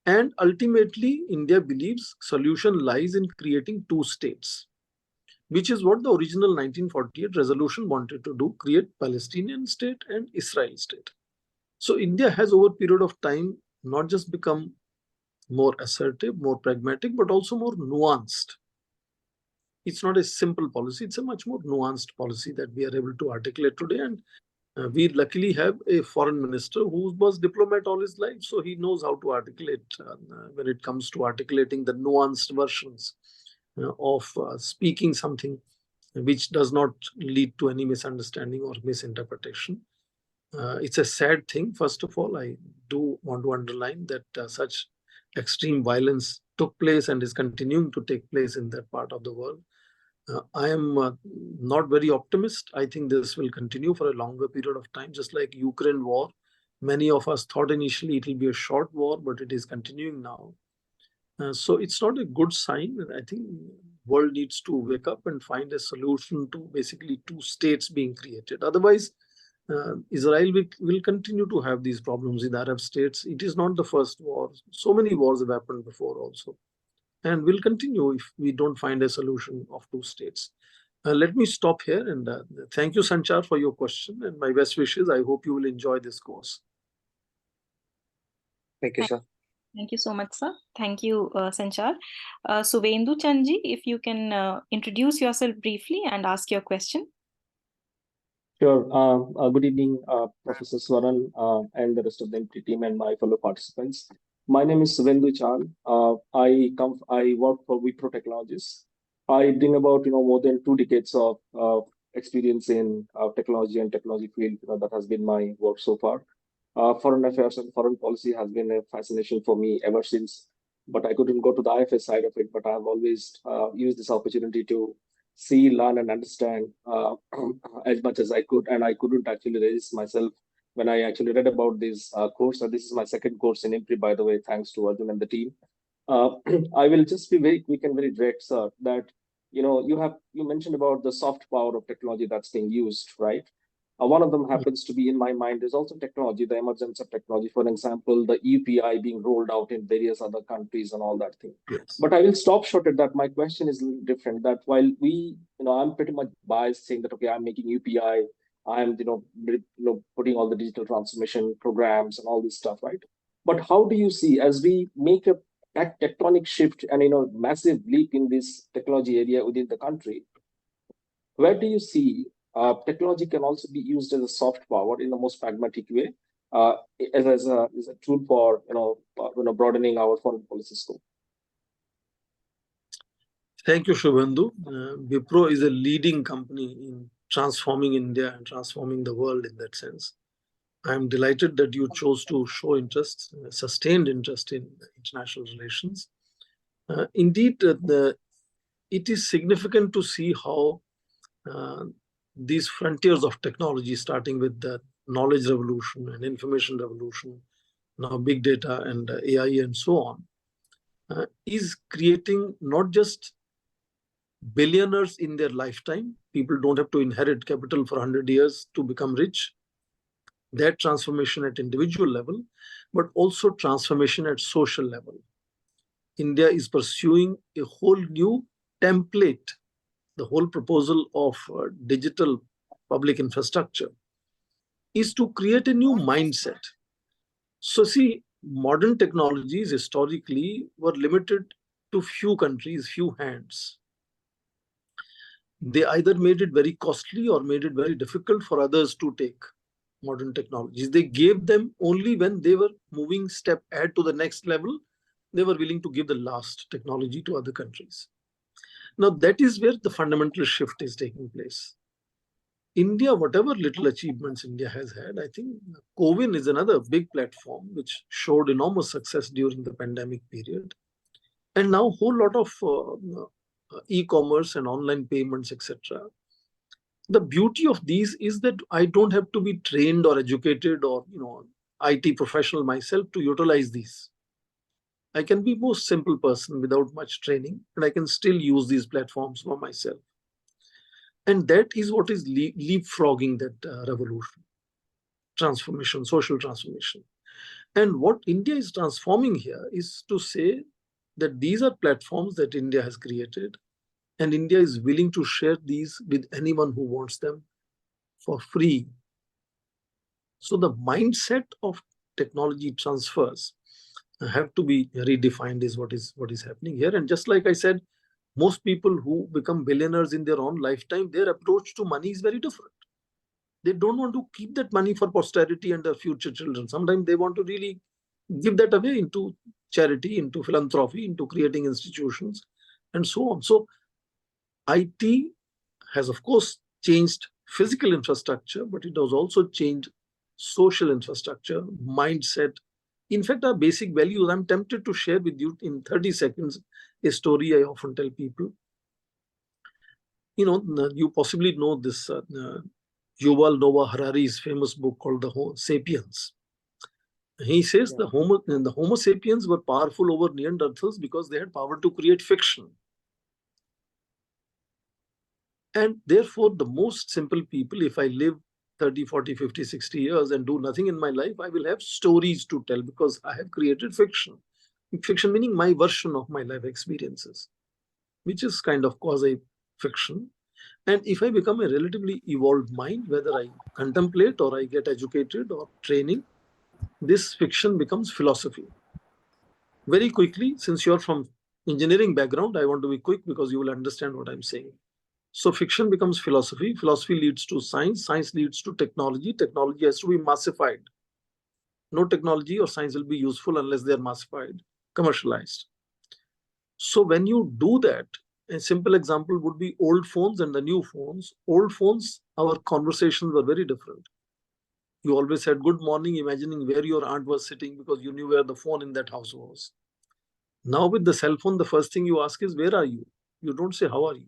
And ultimately, India believes solution lies in creating two states, which is what the original 1948 resolution wanted to do: create Palestinian state and Israel state. So India has over a period of time not just become more assertive, more pragmatic, but also more nuanced. It's not a simple policy, it's a much more nuanced policy that we are able to articulate today. And we luckily have a foreign minister who was diplomat all his life, so he knows how to articulate when it comes to articulating the nuanced versions of speaking something which does not lead to any misunderstanding or misinterpretation. It's a sad thing. First of all, I do want to underline that such extreme violence took place and is continuing to take place in that part of the world. I am not very optimist. I think this will continue for a longer period of time, just like Ukraine war. Many of us thought initially it will be a short war, but it is continuing now. So it's not a good sign. I think the world needs to wake up and find a solution to basically two states being created. Otherwise, Israel will continue to have these problems in Arab states. It is not the first war. So many wars have happened before also, and will continue if we don't find a solution of two states. Let me stop here, and thank you, Sanchar, for your question, and my best wishes. I hope you will enjoy this course. Thank you, sir. Thank you so much, sir. Thank you, Sanchar. Suvendu Chanji, if you can introduce yourself briefly and ask your question. Sure. Good evening, Professor Swaran and the rest of the IMPRI team and my fellow participants. My name is Suvendu Chan. I work for Wipro Technologies. I bring about more than 2 decades of experience in technology and technology field. That has been my work so far. Foreign affairs and foreign policy has been a fascination for me ever since. But I couldn't go to the IFS side of it. But I have always used this opportunity to see, learn, and understand as much as I could. And I couldn't actually resist myself when I actually read about this course. And this is my second course in IMPRI, by the way, thanks to Arjun and the team. I will just be very quick and very direct, sir, that you mentioned about the soft power of technology that's being used, right? One of them happens to be in my mind is also technology, the emergence of technology. For example, the UPI being rolled out in various other countries and all that thing. Yes. But I will stop short at that. My question is a little different. That while I'm pretty much biased saying that, okay, I'm making UPI, I'm putting all the digital transformation programs and all this stuff, right? But how do you see as we make a tectonic shift and massive leap in this technology area within the country? Where do you see technology can also be used as a soft power in the most pragmatic way, as a tool for broadening our foreign policy scope? Thank you, Shubhendu. Wipro is a leading company in transforming India and transforming the world in that sense. I am delighted that you chose to show interest, sustained interest in international relations. Indeed, it is significant to see how these frontiers of technology, starting with the knowledge revolution and information revolution, now big data and AI and so on, is creating not just billionaires in their lifetime. People don't have to inherit capital for 100 years to become rich. That transformation at individual level, but also transformation at social level. India is pursuing a whole new template. The whole proposal of digital public infrastructure is to create a new mindset. So see, modern technologies historically were limited to few countries, few hands. They either made it very costly or made it very difficult for others to take modern technologies. They gave them only when they were moving step ahead to the next level. They were willing to give the last technology to other countries. Now that is where the fundamental shift is taking place. India, whatever little achievements India has had, I think CoWIN is another big platform which showed enormous success during the pandemic period. And now a whole lot of e-commerce and online payments, etc. The beauty of these is that I don't have to be trained or educated or IT professional myself to utilize these. I can be most simple person without much training, and I can still use these platforms for myself. And that is what is leapfrogging that revolution, transformation, social transformation. And what India is transforming here is to say that these are platforms that India has created, and India is willing to share these with anyone who wants them for free. So the mindset of technology transfers have to be redefined is what is happening here. And just like I said, most people who become billionaires in their own lifetime, their approach to money is very different. They don't want to keep that money for posterity and their future children. Sometimes they want to really give that away into charity, into philanthropy, into creating institutions, and so on. So IT has, of course, changed physical infrastructure, but it has also changed social infrastructure, mindset. In fact, our basic values, I'm tempted to share with you in 30 seconds a story I often tell people. You possibly know this Yuval Noah Harari's famous book called The Sapiens. He says the Homo sapiens were powerful over Neanderthals because they had power to create fiction. And therefore, the most simple people, if I live 30, 40, 50, 60 years and do nothing in my life, I will have stories to tell because I have created fiction. Fiction meaning my version of my life experiences, which is kind of quasi-fiction. And if I become a relatively evolved mind, whether I contemplate or I get educated or training, this fiction becomes philosophy. Very quickly, since you're from engineering background, I want to be quick because you will understand what I'm saying. So fiction becomes philosophy. Philosophy leads to science. Science leads to technology. Technology has to be massified. No technology or science will be useful unless they're massified, commercialized. So when you do that, a simple example would be old phones and the new phones. Old phones, our conversations were very different. You always said good morning, imagining where your aunt was sitting because you knew where the phone in that house was. Now with the cell phone, the first thing you ask is, where are you? You don't say, how are you?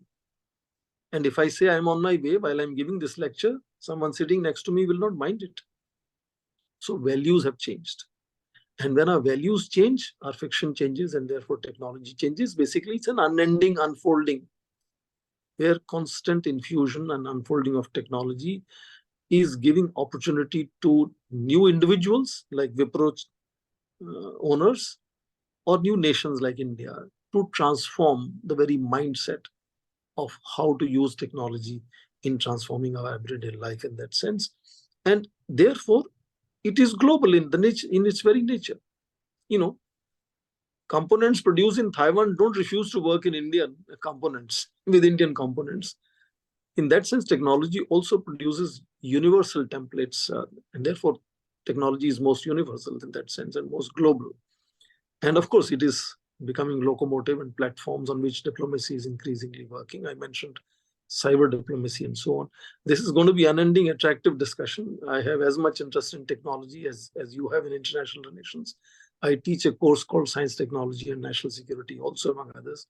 And if I say I'm on my way while I'm giving this lecture, someone sitting next to me will not mind it. So values have changed. And when our values change, our fiction changes, and therefore technology changes. Basically, it's an unending unfolding where constant infusion and unfolding of technology is giving opportunity to new individuals like Wipro owners or new nations like India to transform the very mindset of how to use technology in transforming our everyday life in that sense. And therefore, it is global in its very nature. Components produced in Taiwan don't refuse to work in Indian components with Indian components. In that sense, technology also produces universal templates, and therefore technology is most universal in that sense and most global. And of course, it is becoming locomotive and platforms on which diplomacy is increasingly working. I mentioned cyber diplomacy and so on. This is going to be unending, attractive discussion. I have as much interest in technology as you have in international relations. I teach a course called Science, Technology and National Security, also among others.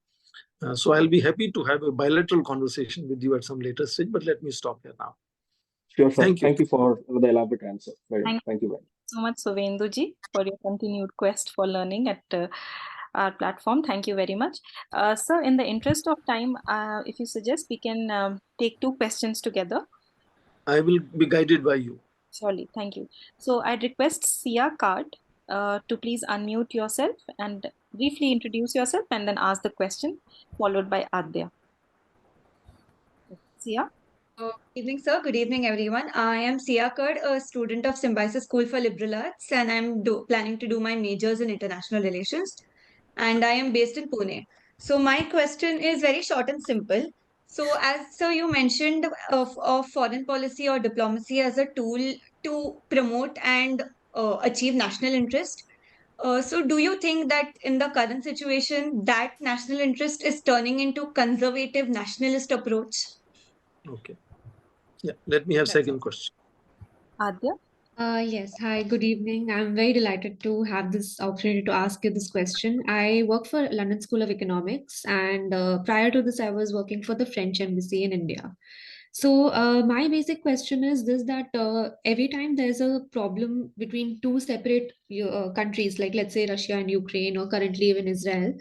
So I'll be happy to have a bilateral conversation with you at some later stage, but let me stop here now. Sure. Thank you. Thank you for the elaborate answer. Thank you very much. So much, Sovenduji, for your continued quest for learning at our platform. Thank you very much. Sir, in the interest of time, if you suggest, we can take 2 questions together. I will be guided by you. Surely, thank you. So I'd request Sia Card to please unmute yourself and briefly introduce yourself and then ask the question, followed by Adya. Sia? Good evening, sir. Good evening, everyone. I am Sia Kard, a student of Symbiosis School for Liberal Arts, and I'm planning to do my majors in international relations. And I am based in Pune. So my question is very short and simple. So as sir, you mentioned of foreign policy or diplomacy as a tool to promote and achieve national interest. So do you think that in the current situation, that national interest is turning into conservative nationalist approach? Okay. Yeah, let me have That's second all. question. Adya? Yes, hi, good evening. I'm very delighted to have this opportunity to ask you this question. I work for London School of Economics, and prior to this, I was working for the French Embassy in India. So, my basic question is this that every time there's a problem between two separate countries, like let's say Russia and Ukraine, or currently even Israel,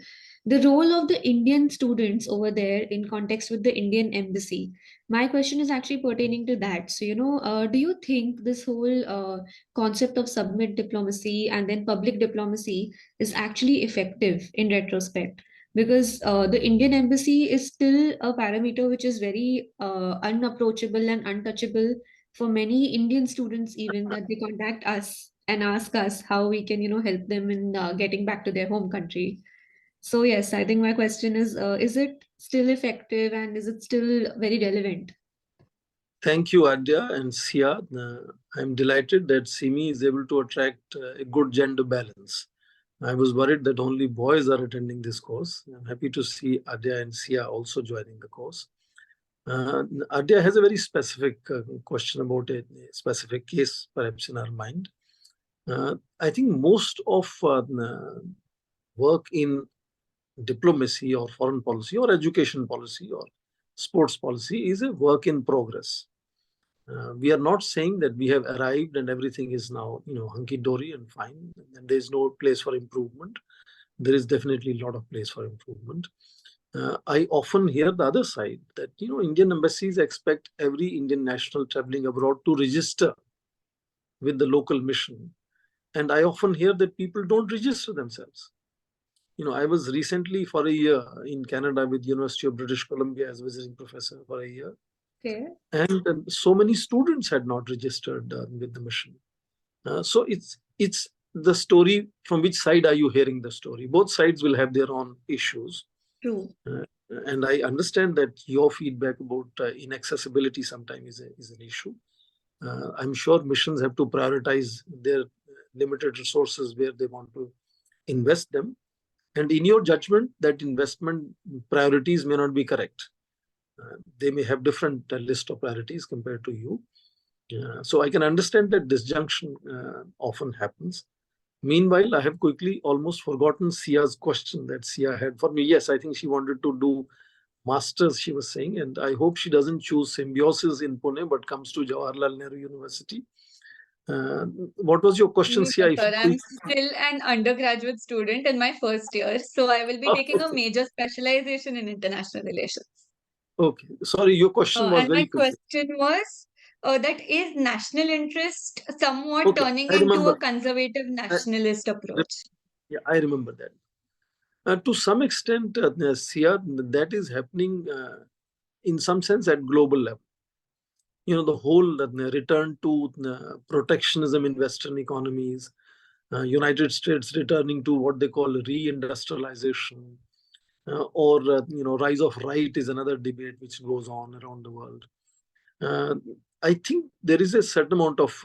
the role of the Indian students over there in context with the Indian embassy. My question is actually pertaining to that. So, do you think this whole concept of submit diplomacy and then public diplomacy is actually effective in retrospect? Because the Indian embassy is still a parameter which is very unapproachable and untouchable for many Indian students, even that they contact us and ask us how we can, help them in getting back to their home country. So yes, I think my question is it still effective and is it still very relevant? Thank you, Adya and Sia. I'm delighted that Simi is able to attract a good gender balance. I was worried that only boys are attending this course. I'm happy to see Adya and Sia also joining the course. Adya has a very specific question about a specific case, perhaps in our mind. I think most of work in diplomacy or foreign policy or education policy or sports policy is a work in progress. We are not saying that we have arrived and everything is now, hunky-dory and fine, and there is no place for improvement. There is definitely a lot of place for improvement. I often hear the other side that, Indian embassies expect every Indian national traveling abroad to register with the local mission. And I often hear that people don't register themselves. I was recently for a year in Canada with University of British Columbia as visiting professor for a year. Okay. And so many students had not registered with the mission. So it's the story. From which side are you hearing the story? Both sides will have their own issues. True. And I understand that your feedback about inaccessibility sometimes is an issue. I'm sure missions have to prioritize their limited resources where they want to invest them. And in your judgment, that investment priorities may not be correct. They may have different list of priorities compared to you. So I can understand that disjunction often happens. Meanwhile, I have quickly almost forgotten Sia's question that Sia had for me. Yes, I think she wanted to do masters, she was saying, and I hope she doesn't choose symbiosis in Pune, but comes to Jawaharlal Nehru University. What was your question, No, Sia? sir, I'm still an undergraduate student in my first year, so I will be taking a major specialization in international relations. Okay, sorry, your question was And my very quick. question was that is national interest somewhat turning I into remember. a conservative nationalist approach? Yeah, I remember that. To some extent, Sia, that is happening in some sense at global level. The whole return to protectionism in Western economies, United States returning to what they call reindustrialization, or rise of right is another debate which goes on around the world. I think there is a certain amount of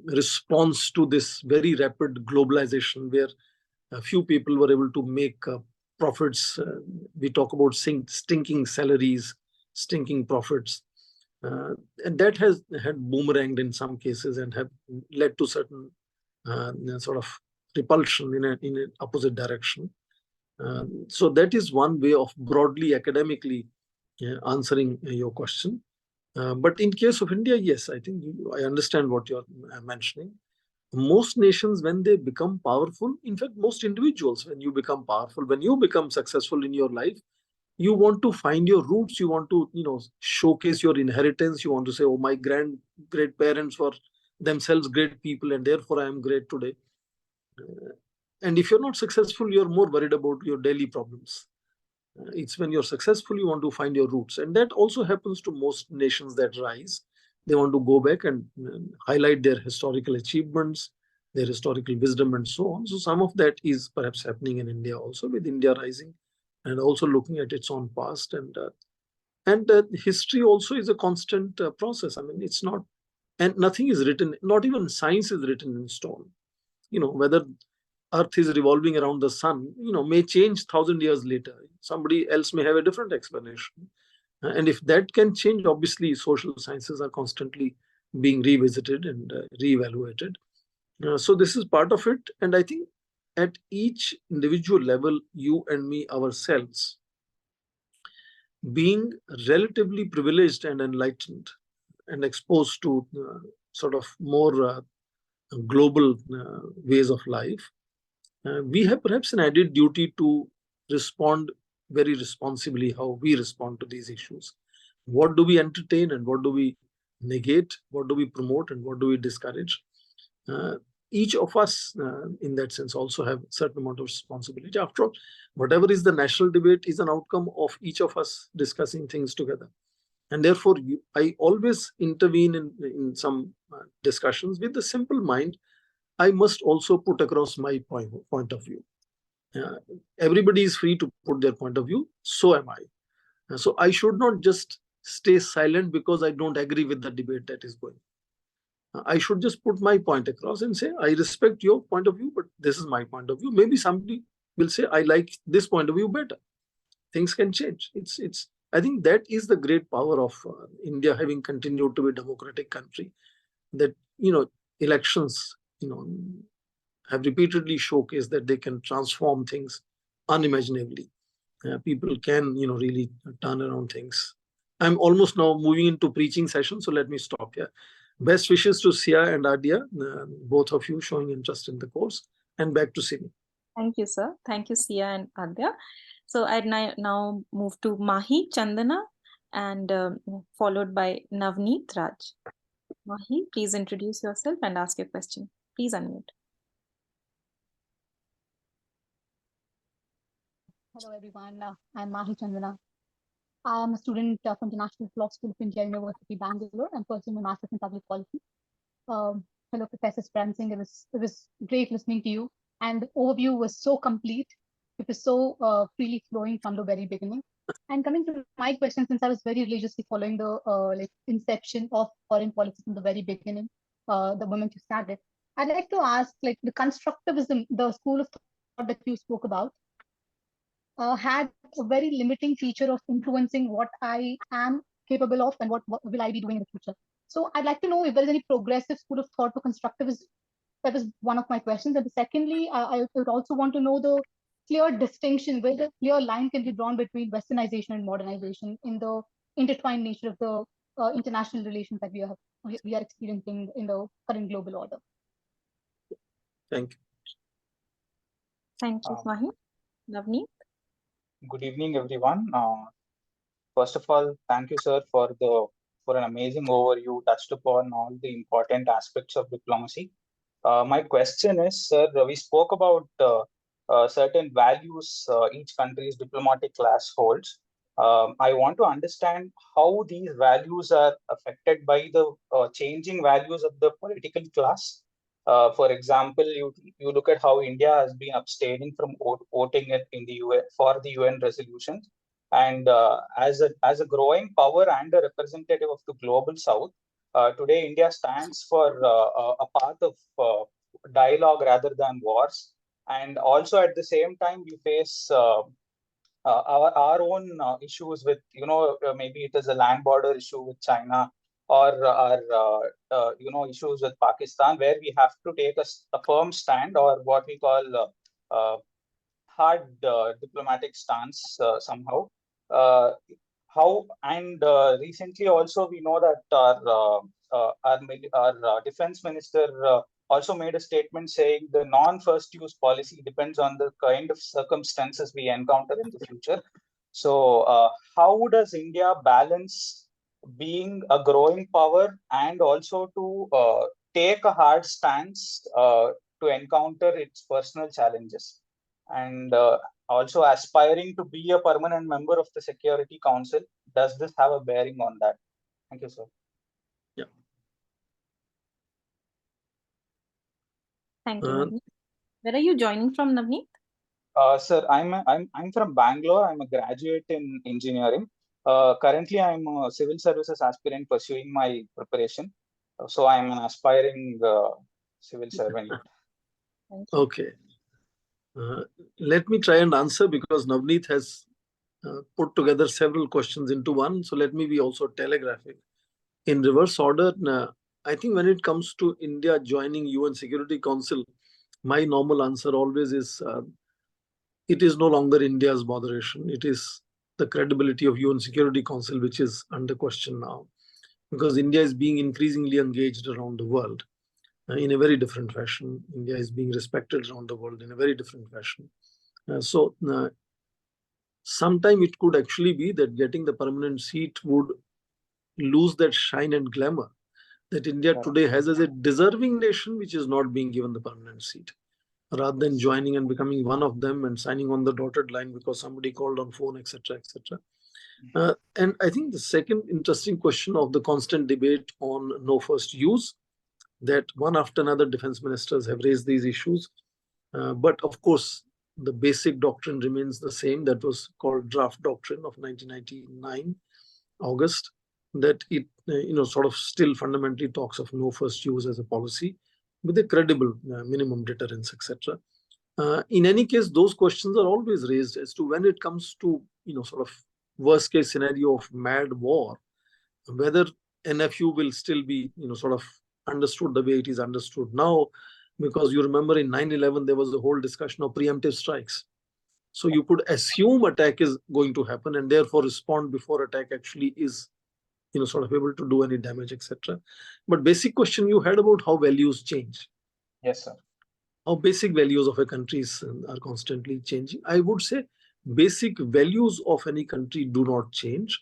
response to this very rapid globalization where a few people were able to make profits. We talk about stinking salaries, stinking profits. And that has had boomeranged in some cases and have led to certain sort of repulsion in an opposite direction. So that is one way of broadly academically answering your question. But in case of India, yes, I think I understand what you're mentioning. Most nations, when they become powerful, in fact, most individuals, when you become powerful, when you become successful in your life, you want to find your roots. You want to, showcase your inheritance. You want to say, oh, my great parents were themselves great people, and therefore I am great today. And if you're not successful, you're more worried about your daily problems. It's when you're successful, you want to find your roots. And that also happens to most nations that rise. They want to go back and highlight their historical achievements, their historical wisdom, and so on. So some of that is perhaps happening in India also, with India rising and also looking at its own past. And history also is a constant process. I mean, it's not, and nothing is written, not even science is written in stone. Whether Earth is revolving around the sun, may change 1,000 years later. Somebody else may have a different explanation. And if that can change, obviously social sciences are constantly being revisited and reevaluated. So this is part of it. And I think at each individual level, you and me ourselves, being relatively privileged and enlightened and exposed to sort of more global ways of life, we have perhaps an added duty to respond very responsibly how we respond to these issues. What do we entertain and what do we negate? What do we promote and what do we discourage? Each of us, in that sense, also have a certain amount of responsibility. After all, whatever is the national debate is an outcome of each of us discussing things together. And therefore, I always intervene in some discussions with the simple mind. I must also put across my point of view. Everybody is free to put their point of view. So am I. So I should not just stay silent because I don't agree with the debate that is going. I should just put my point across and say, I respect your point of view, but this is my point of view. Maybe somebody will say, I like this point of view better. Things can change. I think that is the great power of India having continued to be a democratic country. That, elections, have repeatedly showcased that they can transform things unimaginably. People can, really turn around things. I'm almost now moving into preaching session, so let me stop here. Best wishes to Sia and Adia, both of you showing interest in the course. And back to Simi. Thank you, sir. Thank you, Sia and Adya. So I'd now move to Mahi Chandana and followed by Navneet Raj. Mahi, please introduce yourself and ask your question. Please unmute. Hello everyone, I'm Mahi Chandana. I am a student of International Law School of India, University, Bangalore. I'm pursuing a master's in public policy. Hello, Professor Swaran Singh. It was great listening to you, and the overview was so complete. It was so freely flowing from the very beginning. And coming to my question, since I was very religiously following the inception of foreign policy from the very beginning, the moment you started, I'd like to ask, the constructivism, the school of thought that you spoke about, had a very limiting feature of influencing what I am capable of and what will I be doing in the future. So I'd like to know if there is any progressive school of thought to constructivism. That is one of my questions. And secondly, I would also want to know the clear distinction, where the clear line can be drawn between westernization and modernization in the intertwined nature of the international relations that we are experiencing in the current global order. Thank you. Thank you, Mahi. Navneet. Good evening, everyone. First of all, thank you, sir, for an amazing overview. Touched upon all the important aspects of diplomacy. My question is, sir, we spoke about certain values each country's diplomatic class holds. I want to understand how these values are affected by the changing values of the political class. For example, you look at how India has been abstaining from voting in the UN for the UN resolutions, and as a growing power and a representative of the global South, today India stands for a path of dialogue rather than wars, and also at the same time we face our own issues with, maybe it is a land border issue with China, or our issues with Pakistan, where we have to take a firm stand, or what we call hard diplomatic stance somehow. Recently also we know that our defense minister also made a statement saying the non-first use policy depends on the kind of circumstances we encounter in the future. So how does India balance being a growing power and also to take a hard stance to encounter its personal challenges, and also aspiring to be a permanent member of the Security Council? Does this have a bearing on that? Thank you, sir. Yeah. Thank you, Navneet. Where are you joining from, Navneet? Sir, I'm from Bangalore. I'm a graduate in engineering. Currently, I'm a civil services aspirant pursuing my preparation. So I'm an aspiring civil servant. Okay. Let me try and answer, because Navneet has put together several questions into one. So let me be also telegraphic. In reverse order, I think when it comes to India joining UN Security Council, my normal answer always is it is no longer India's moderation. It is the credibility of UN Security Council which is under question now, because India is being increasingly engaged around the world in a very different fashion. India is being respected around the world in a very different fashion. So sometime it could actually be that getting the permanent seat would lose that shine and glamour that India today has as a deserving nation, which is not being given the permanent seat, rather than joining and becoming one of them and signing on the dotted line because somebody called on phone, etc., etc. And I think the second interesting question of the constant debate on no first use, that one after another defense ministers have raised these issues. But of course, the basic doctrine remains the same. That was called draft doctrine of 1999, August, that it sort of still fundamentally talks of no first use as a policy with a credible minimum deterrence, etc. In any case, those questions are always raised as to when it comes to sort of worst case scenario of mad war, whether NFU will still be sort of understood the way it is understood now, because you remember in 9/11 there was a whole discussion of preemptive strikes. So you could assume attack is going to happen and therefore respond before attack actually is sort of able to do any damage, etc. But basic question you had about how values change. Yes, sir. How basic values of a country are constantly changing. I would say basic values of any country do not change.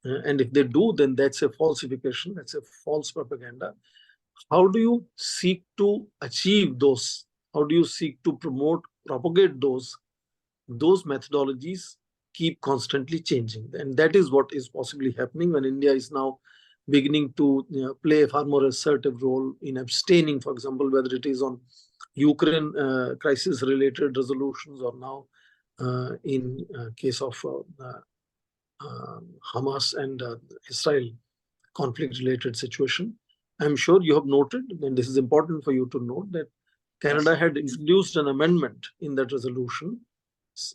And if they do, then that's a falsification, that's a false propaganda. How do you seek to achieve those? How do you seek to promote, propagate those? Those methodologies keep constantly changing. And that is what is possibly happening when India is now beginning to play a far more assertive role in abstaining, for example, whether it is on Ukraine crisis-related resolutions or now in case of Hamas and Israel conflict-related situation. I'm sure you have noted, and this is important for you to note, that Canada had introduced an amendment in that resolution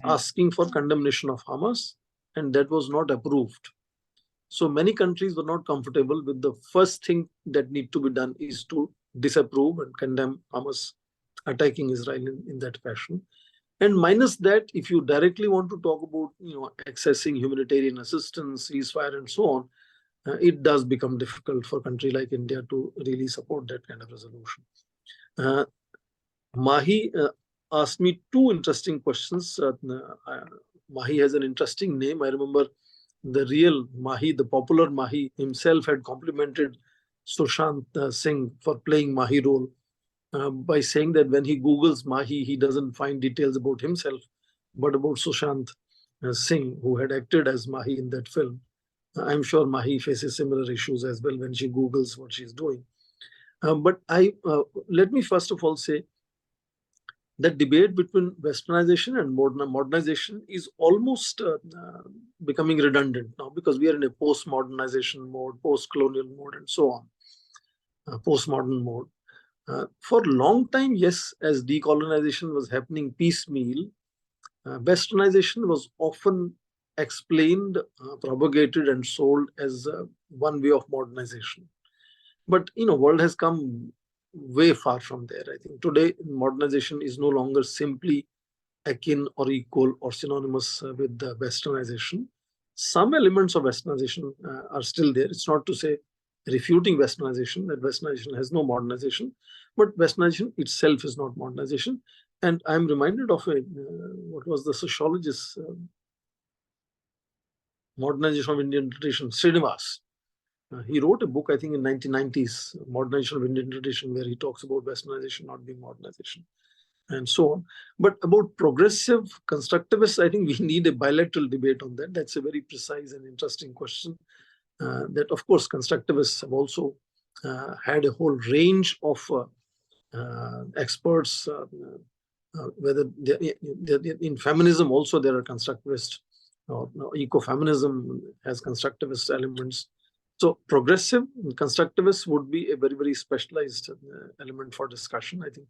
asking for condemnation of Hamas, and that was not approved. So many countries were not comfortable with the first thing that need to be done is to disapprove and condemn Hamas attacking Israel in that fashion. And minus that, if you directly want to talk about accessing humanitarian assistance, ceasefire, and so on, it does become difficult for a country like India to really support that kind of resolution. Mahi asked me two interesting questions. Mahi has an interesting name. I remember the real Mahi, the popular Mahi himself had complimented Shashank Singh for playing Mahi role by saying that when he Googles Mahi, he doesn't find details about himself, but about Shashank Singh, who had acted as Mahi in that film. I'm sure Mahi faces similar issues as well when she Googles what she's doing. But let me first of all say that debate between westernization and modernization is almost becoming redundant now, because we are in a post-modernization mode, post-colonial mode, and so on, postmodern mode. For a long time, yes, as decolonization was happening piecemeal, westernization was often explained, propagated, and sold as one way of modernization. But world has come way far from there. I think today modernization is no longer simply akin or equal or synonymous with the westernization. Some elements of westernization are still there. It's not to say refuting westernization, that westernization has no modernization, but westernization itself is not modernization. And I'm reminded of what was the sociologist, Modernization of Indian Tradition, Srinivas. He wrote a book, I think in 1990s, Modernization of Indian Tradition, where he talks about westernization not being modernization and so on. But about progressive constructivists, I think we need a bilateral debate on that. That's a very precise and interesting question. That, of course, constructivists have also had a whole range of experts, whether in feminism also there are constructivists, ecofeminism has constructivist elements. So progressive constructivists would be a very, very specialized element for discussion. I think,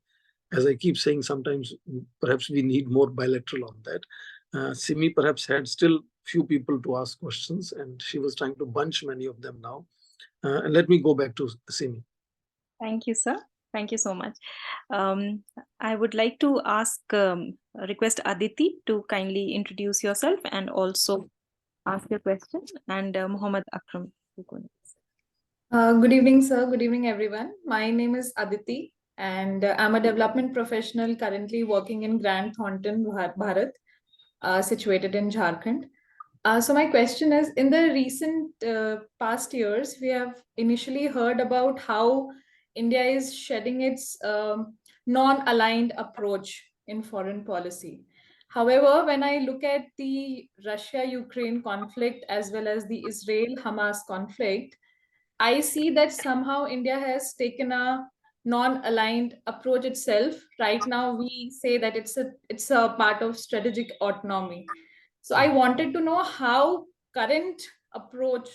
as I keep saying, sometimes perhaps we need more bilateral on that. Simi perhaps had still few people to ask questions, and she was trying to bunch many of them now. And let me go back to Simi. Thank you, sir. Thank you so much. I would like to request Aditi to kindly introduce yourself and also ask your question, and Muhammad Akram. Good evening, sir. Good evening, everyone. My name is Aditi, and I'm a development professional currently working in Grand Thornton, Bharat, situated in Jharkhand. So my question is, in the recent past years, we have initially heard about how India is shedding its non-aligned approach in foreign policy. However, when I look at the Russia-Ukraine conflict as well as the Israel-Hamas conflict, I see that somehow India has taken a non-aligned approach itself. Right now, we say that it's a part of strategic autonomy. So I wanted to know how current approach,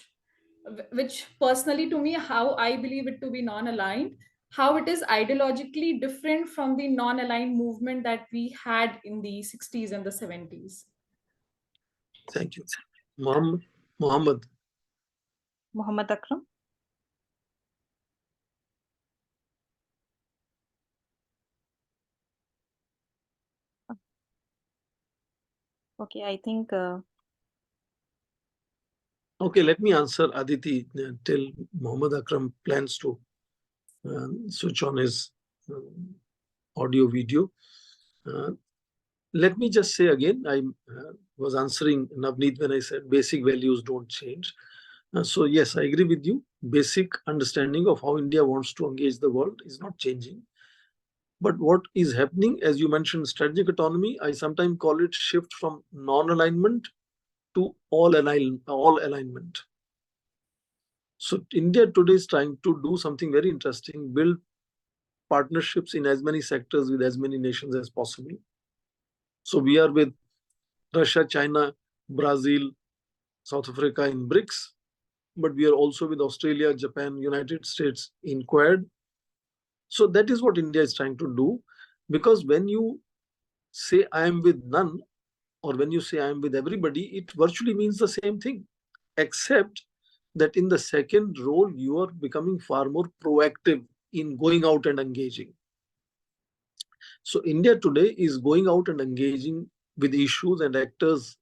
which personally to me, how I believe it to be non-aligned, how it is ideologically different from the non-aligned movement that we had in the 60s and the 70s. Thank you. Muhammad Akram. Okay, I think. Okay, let me answer Aditi till Muhammad Akram plans to switch on his audio video. Let me just say again, I was answering Navneet when I said basic values don't change. So yes, I agree with you. Basic understanding of how India wants to engage the world is not changing. But what is happening, as you mentioned, strategic autonomy, I sometimes call it shift from non-alignment to all alignment. So India today is trying to do something very interesting, build partnerships in as many sectors with as many nations as possible. So we are with Russia, China, Brazil, South Africa in BRICS, but we are also with Australia, Japan, United States in Quad. So that is what India is trying to do, because when you say I am with none, or when you say I am with everybody, it virtually means the same thing, except that in the second role, you are becoming far more proactive in going out and engaging. So India today is going out and engaging with issues and actors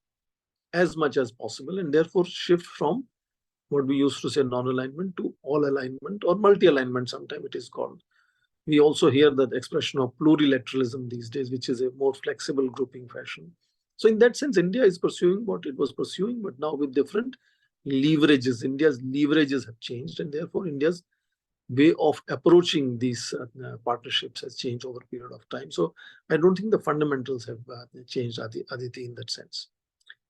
as much as possible, and therefore shift from what we used to say non-alignment to all alignment, or multi-alignment sometimes it is called. We also hear that expression of plurilateralism these days, which is a more flexible grouping fashion. So in that sense, India is pursuing what it was pursuing, but now with different leverages. India's leverages have changed, and therefore India's way of approaching these partnerships has changed over a period of time. So I don't think the fundamentals have changed, Aditi, in that sense.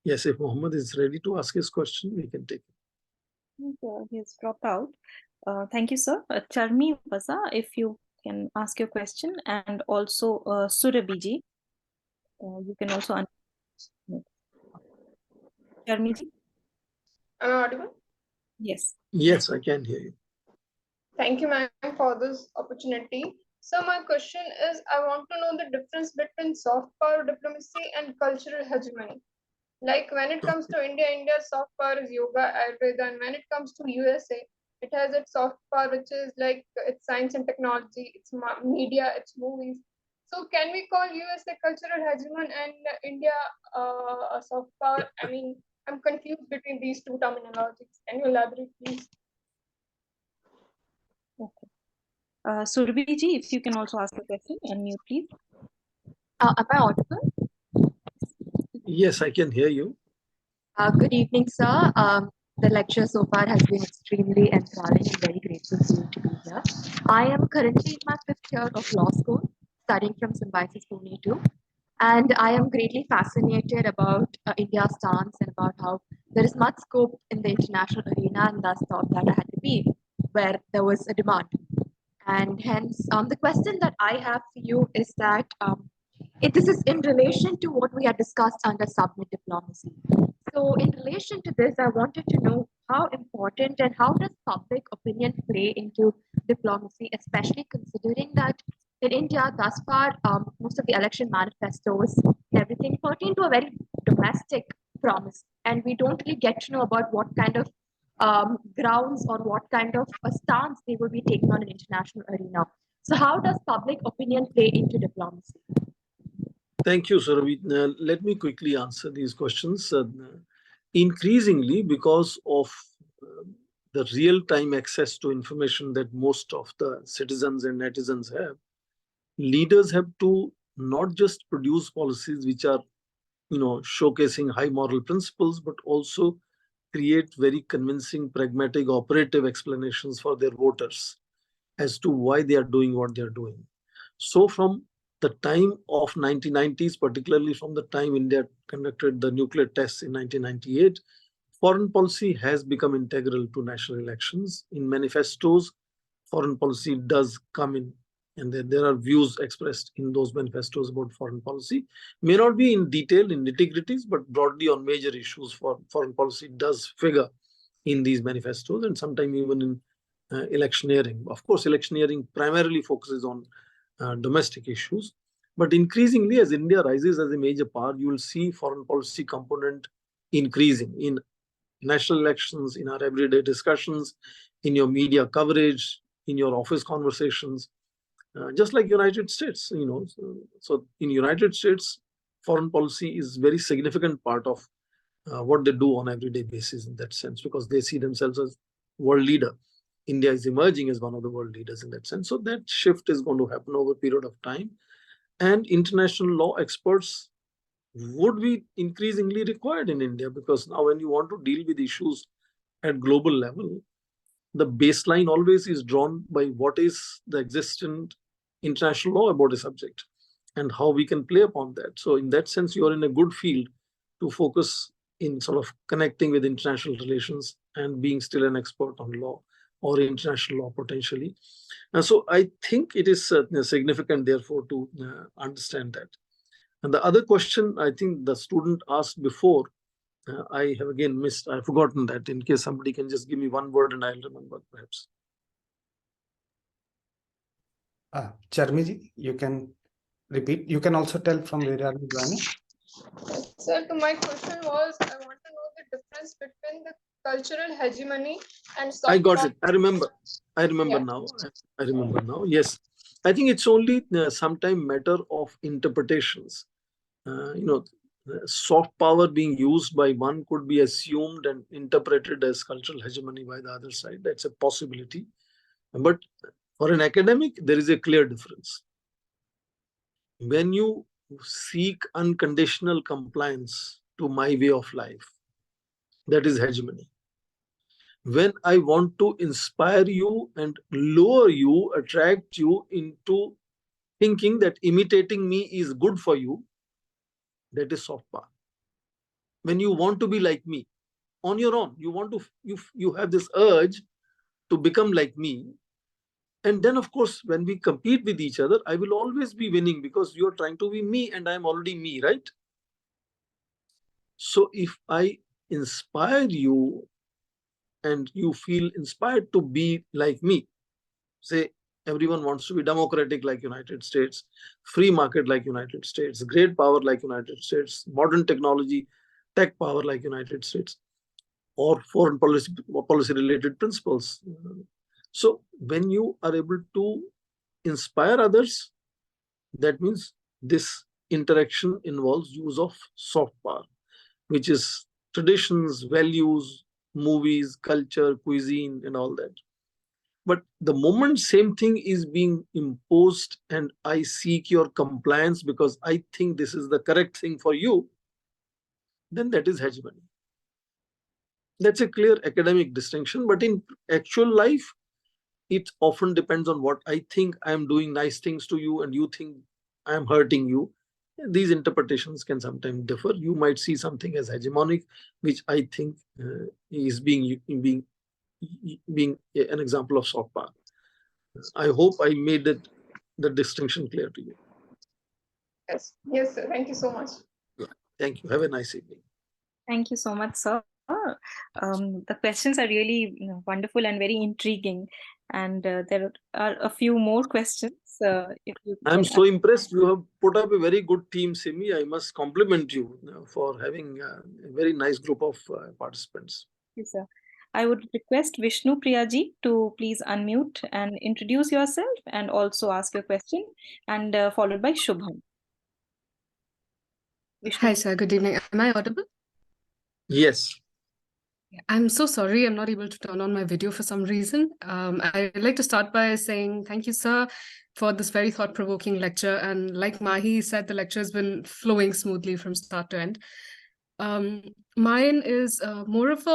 Yes, if Muhammad is ready to ask his question, we can take it. He has dropped out. Thank you, sir. Charmi Basa, if you can ask your question, and also Surabiji, you can also unmute. Charmiji? Am I audible? Yes. Yes, I can hear you. Thank you, ma'am, for this opportunity. So my question is, I want to know the difference between soft power diplomacy and cultural hegemony. Like when it comes to India, India's soft power is yoga, Ayurveda, and when it comes to USA, it has its soft power, which is like its science and technology, its media, its movies. So can we call USA cultural hegemon and India a soft power? I mean, I'm confused between these two terminologies. Can you elaborate, please? Okay. Surbiji, if you can also ask a question, unmute, please. Am I audible? Yes, I can hear you. Good evening, sir. The lecture so far has been extremely enthralling and very grateful for you to be here. I am currently in my 5th year of law school, studying from Symbiosis Pune too. And I am greatly fascinated about India's stance and about how there is much scope in the international arena, and thus thought that I had to be where there was a demand. And hence, the question that I have for you is that this is in relation to what we had discussed under submit diplomacy. So in relation to this, I wanted to know how important and how does public opinion play into diplomacy, especially considering that in India, thus far, most of the election manifestos, everything pertain to a very domestic promise, and we don't really get to know about what kind of grounds or what kind of a stance they will be taking on an international arena. So how does public opinion play into diplomacy? Thank you, Saravi. Let me quickly answer these questions. Increasingly, because of the real-time access to information that most of the citizens and netizens have, leaders have to not just produce policies which are, showcasing high moral principles, but also create very convincing, pragmatic, operative explanations for their voters as to why they are doing what they are doing. So from the time of 1990s, particularly from the time India conducted the nuclear tests in 1998, foreign policy has become integral to national elections. In manifestos, foreign policy does come in, and there are views expressed in those manifestos about foreign policy. May not be in detail, in nitty-gritties, but broadly on major issues for foreign policy does figure in these manifestos, and sometimes even in electioneering. Of course, electioneering primarily focuses on domestic issues, but increasingly as India rises as a major power, you will see foreign policy component increasing in national elections, in our everyday discussions, in your media coverage, in your office conversations, just like United States. So in United States, foreign policy is very significant part of what they do on everyday basis in that sense, because they see themselves as world leader. India is emerging as one of the world leaders in that sense. So that shift is going to happen over a period of time. And international law experts would be increasingly required in India, because now when you want to deal with issues at global level, the baseline always is drawn by what is the existent international law about a subject and how we can play upon that. So in that sense, you are in a good field to focus in sort of connecting with international relations and being still an expert on law or international law potentially. And so I think it is significant, therefore, to understand that. And the other question I think the student asked before, I have again missed, I've forgotten that. In case somebody can just give me one word and I'll remember perhaps. Charmiji, you can repeat. You can also tell from where are you joining. Sir, to my question was, I want to know the difference between the cultural hegemony and soft I got power. it. I remember Yeah. now. I remember now. Yes. I think it's only sometime matter of interpretations. Soft power being used by one could be assumed and interpreted as cultural hegemony by the other side. That's a possibility. But for an academic, there is a clear difference. When you seek unconditional compliance to my way of life, that is hegemony. When I want to inspire you and lure you, attract you into thinking that imitating me is good for you, that is soft power. When you want to be like me on your own, you have this urge to become like me. And then, of course, when we compete with each other, I will always be winning because you're trying to be me and I'm already me, right? So if I inspire you and you feel inspired to be like me, say everyone wants to be democratic like United States, free market like United States, great power like United States, modern technology, tech power like United States, or foreign policy related principles. So when you are able to inspire others, that means this interaction involves use of soft power, which is traditions, values, movies, culture, cuisine, and all that. But the moment same thing is being imposed and I seek your compliance because I think this is the correct thing for you, then that is hegemony. That's a clear academic distinction, but in actual life, it often depends on what I think I am doing nice things to you and you think I am hurting you. These interpretations can sometimes differ. You might see something as hegemonic, which I think is being an example of soft power. I hope I made the distinction clear to you. Yes, sir. Thank you so much. Yeah. Thank you. Have a nice evening. Thank you so much, sir. The questions are really wonderful and very intriguing. And there are a few more questions. if you I'm can so impressed. You have put up a very good team, Simi. I must compliment you for having a very nice group of participants. Yes, sir. I would request Vishnu Priyaji to please unmute and introduce yourself and also ask your question, and followed by Shubham. Hi, sir. Good evening. Am I audible? Yes. I'm so sorry I'm not able to turn on my video for some reason. I'd like to start by saying thank you, sir, for this very thought-provoking lecture. And like Mahi said, the lecture has been flowing smoothly from start to end. Mine is more of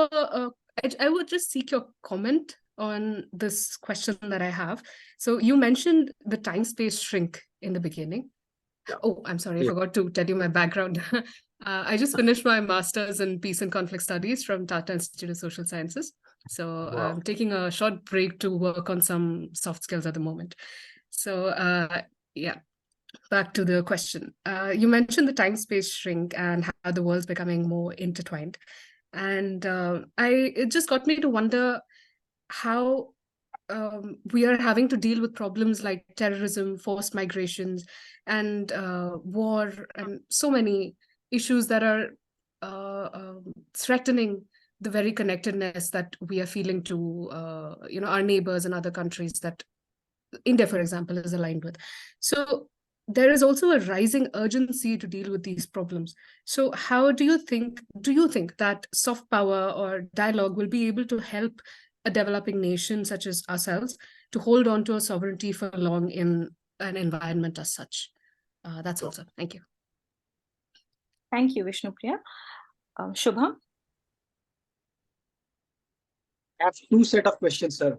I would just seek your comment on this question that I have. So you mentioned the time-space shrink in the beginning. Oh, I'm sorry, I forgot to tell you my background. I just finished my master's in Peace and Conflict Studies from Tata Institute of Social Sciences. So I'm taking a short break to work on some soft skills at the moment. So yeah, back to the question. You mentioned the time-space shrink and how the world's becoming more intertwined. And it just got me to wonder how we are having to deal with problems like terrorism, forced migrations, and war, and so many issues that are threatening the very connectedness that we are feeling to our neighbors and other countries that India, for example, is aligned with. So there is also a rising urgency to deal with these problems. So how do you think that soft power or dialogue will be able to help a developing nation such as ourselves to hold on to our sovereignty for long in an environment as such? That's all, sir. Thank you. Thank you, Vishnu Priya. Shubham? I have two set of questions, sir.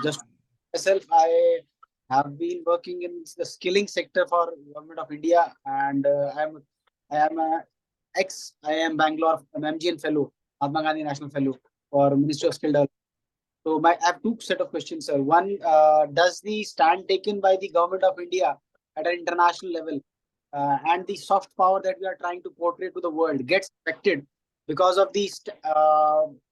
Just myself, I have been working in the skilling sector for Government of India, and I am a IIM Bangalore MGN Fellow, Mahatma Gandhi National Fellow for Ministry of Skill Development. So I have two set of questions, sir. One, does the stand taken by the Government of India at an international level and the soft power that we are trying to portray to the world gets affected because of the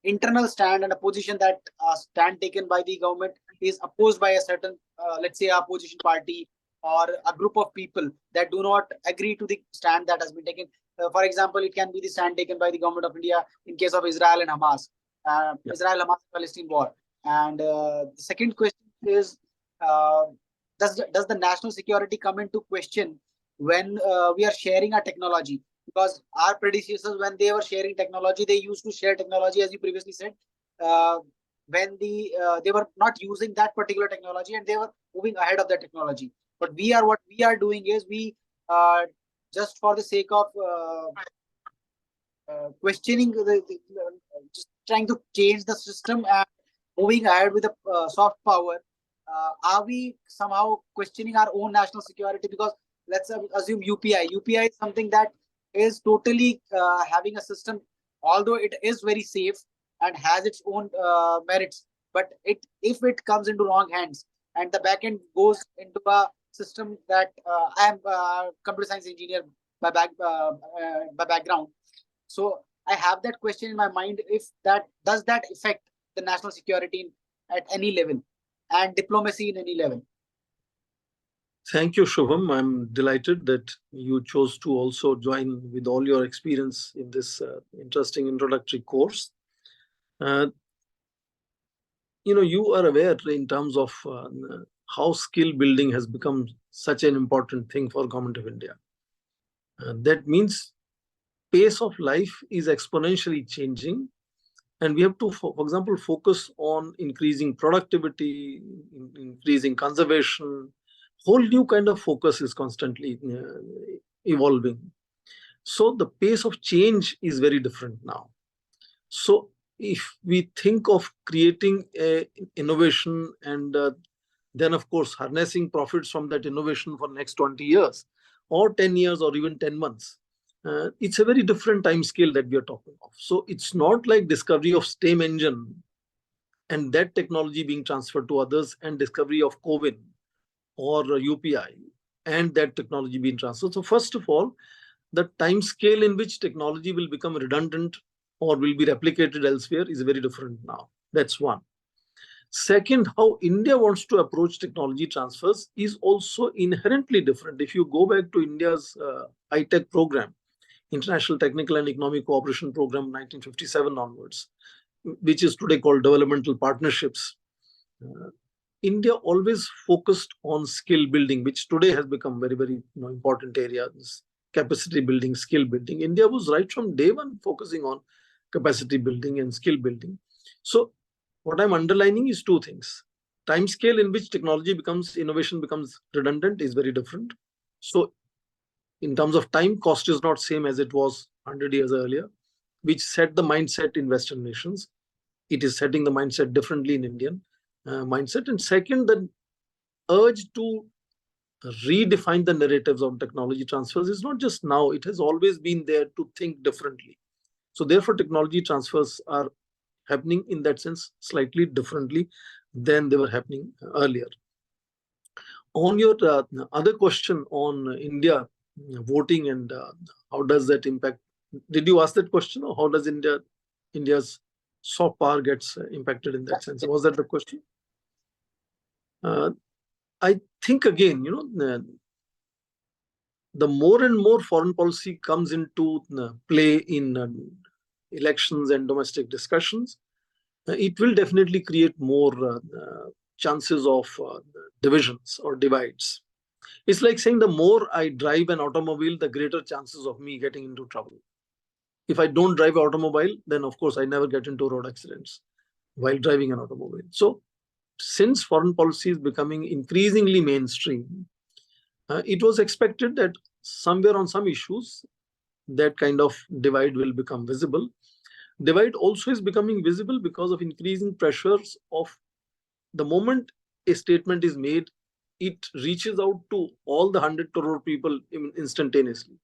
internal stand and a position that stand taken by the government is opposed by a certain, let's say, opposition party or a group of people that do not agree to the stand that has been taken. For example, it can be the stand taken by the Government of India in case of Israel and Hamas, Israel-Hamas-Palestine war. And the second question is, does the national security come into question when we are sharing our technology? Because our predecessors, when they were sharing technology, they used to share technology, as you previously said, when they were not using that particular technology and they were moving ahead of that technology. But what we are doing is we just for the sake of questioning, just trying to change the system and moving ahead with a soft power. Are we somehow questioning our own national security? Because let's assume UPI. UPI is something that is totally having a system, although it is very safe and has its own merits. But if it comes into wrong hands and the backend goes into a system that I am a computer science engineer by background, so I have that question in my mind: if does that affect the national security at any level and diplomacy in any level? Thank you, Shubham. I'm delighted that you chose to also join with all your experience in this interesting introductory course. You are aware in terms of how skill building has become such an important thing for Government of India. That means pace of life is exponentially changing, and we have to, for example, focus on increasing productivity, increasing conservation. Whole new kind of focus is constantly evolving. So the pace of change is very different now. So if we think of creating innovation and then, of course, harnessing profits from that innovation for next 20 years or 10 years or even 10 months, it's a very different time scale that we are talking of. So it's not like discovery of steam engine and that technology being transferred to others, and discovery of COVID or UPI and that technology being transferred. So first of all, the time scale in which technology will become redundant or will be replicated elsewhere is very different now. That's one. Second, how India wants to approach technology transfers is also inherently different. If you go back to India's high-tech program, International Technical and Economic Cooperation Program 1957 onwards, which is today called Developmental Partnerships, India always focused on skill building, which today has become very, very important areas, capacity building, skill building. India was right from day one focusing on capacity building and skill building. So what I'm underlining is two things. Time scale in which technology becomes, innovation becomes redundant is very different. So in terms of time, cost is not same as it was 100 years earlier, which set the mindset in Western nations. It is setting the mindset differently in Indian mindset. And second, the urge to redefine the narratives on technology transfers is not just now, it has always been there to think differently. So therefore, technology transfers are happening in that sense slightly differently than they were happening earlier. On your other question on India voting and how does that impact? Did you ask that question, or how does India's soft power gets impacted in that sense? Was that the question? I think again, the more and more foreign policy comes into play in elections and domestic discussions, it will definitely create more chances of divisions or divides. It's like saying the more I drive an automobile, the greater chances of me getting into trouble. If I don't drive an automobile, then of course I never get into road accidents while driving an automobile. So since foreign policy is becoming increasingly mainstream, it was expected that somewhere on some issues, that kind of divide will become visible. Divide also is becoming visible because of increasing pressures of the moment a statement is made, it reaches out to all the 100 crore people instantaneously.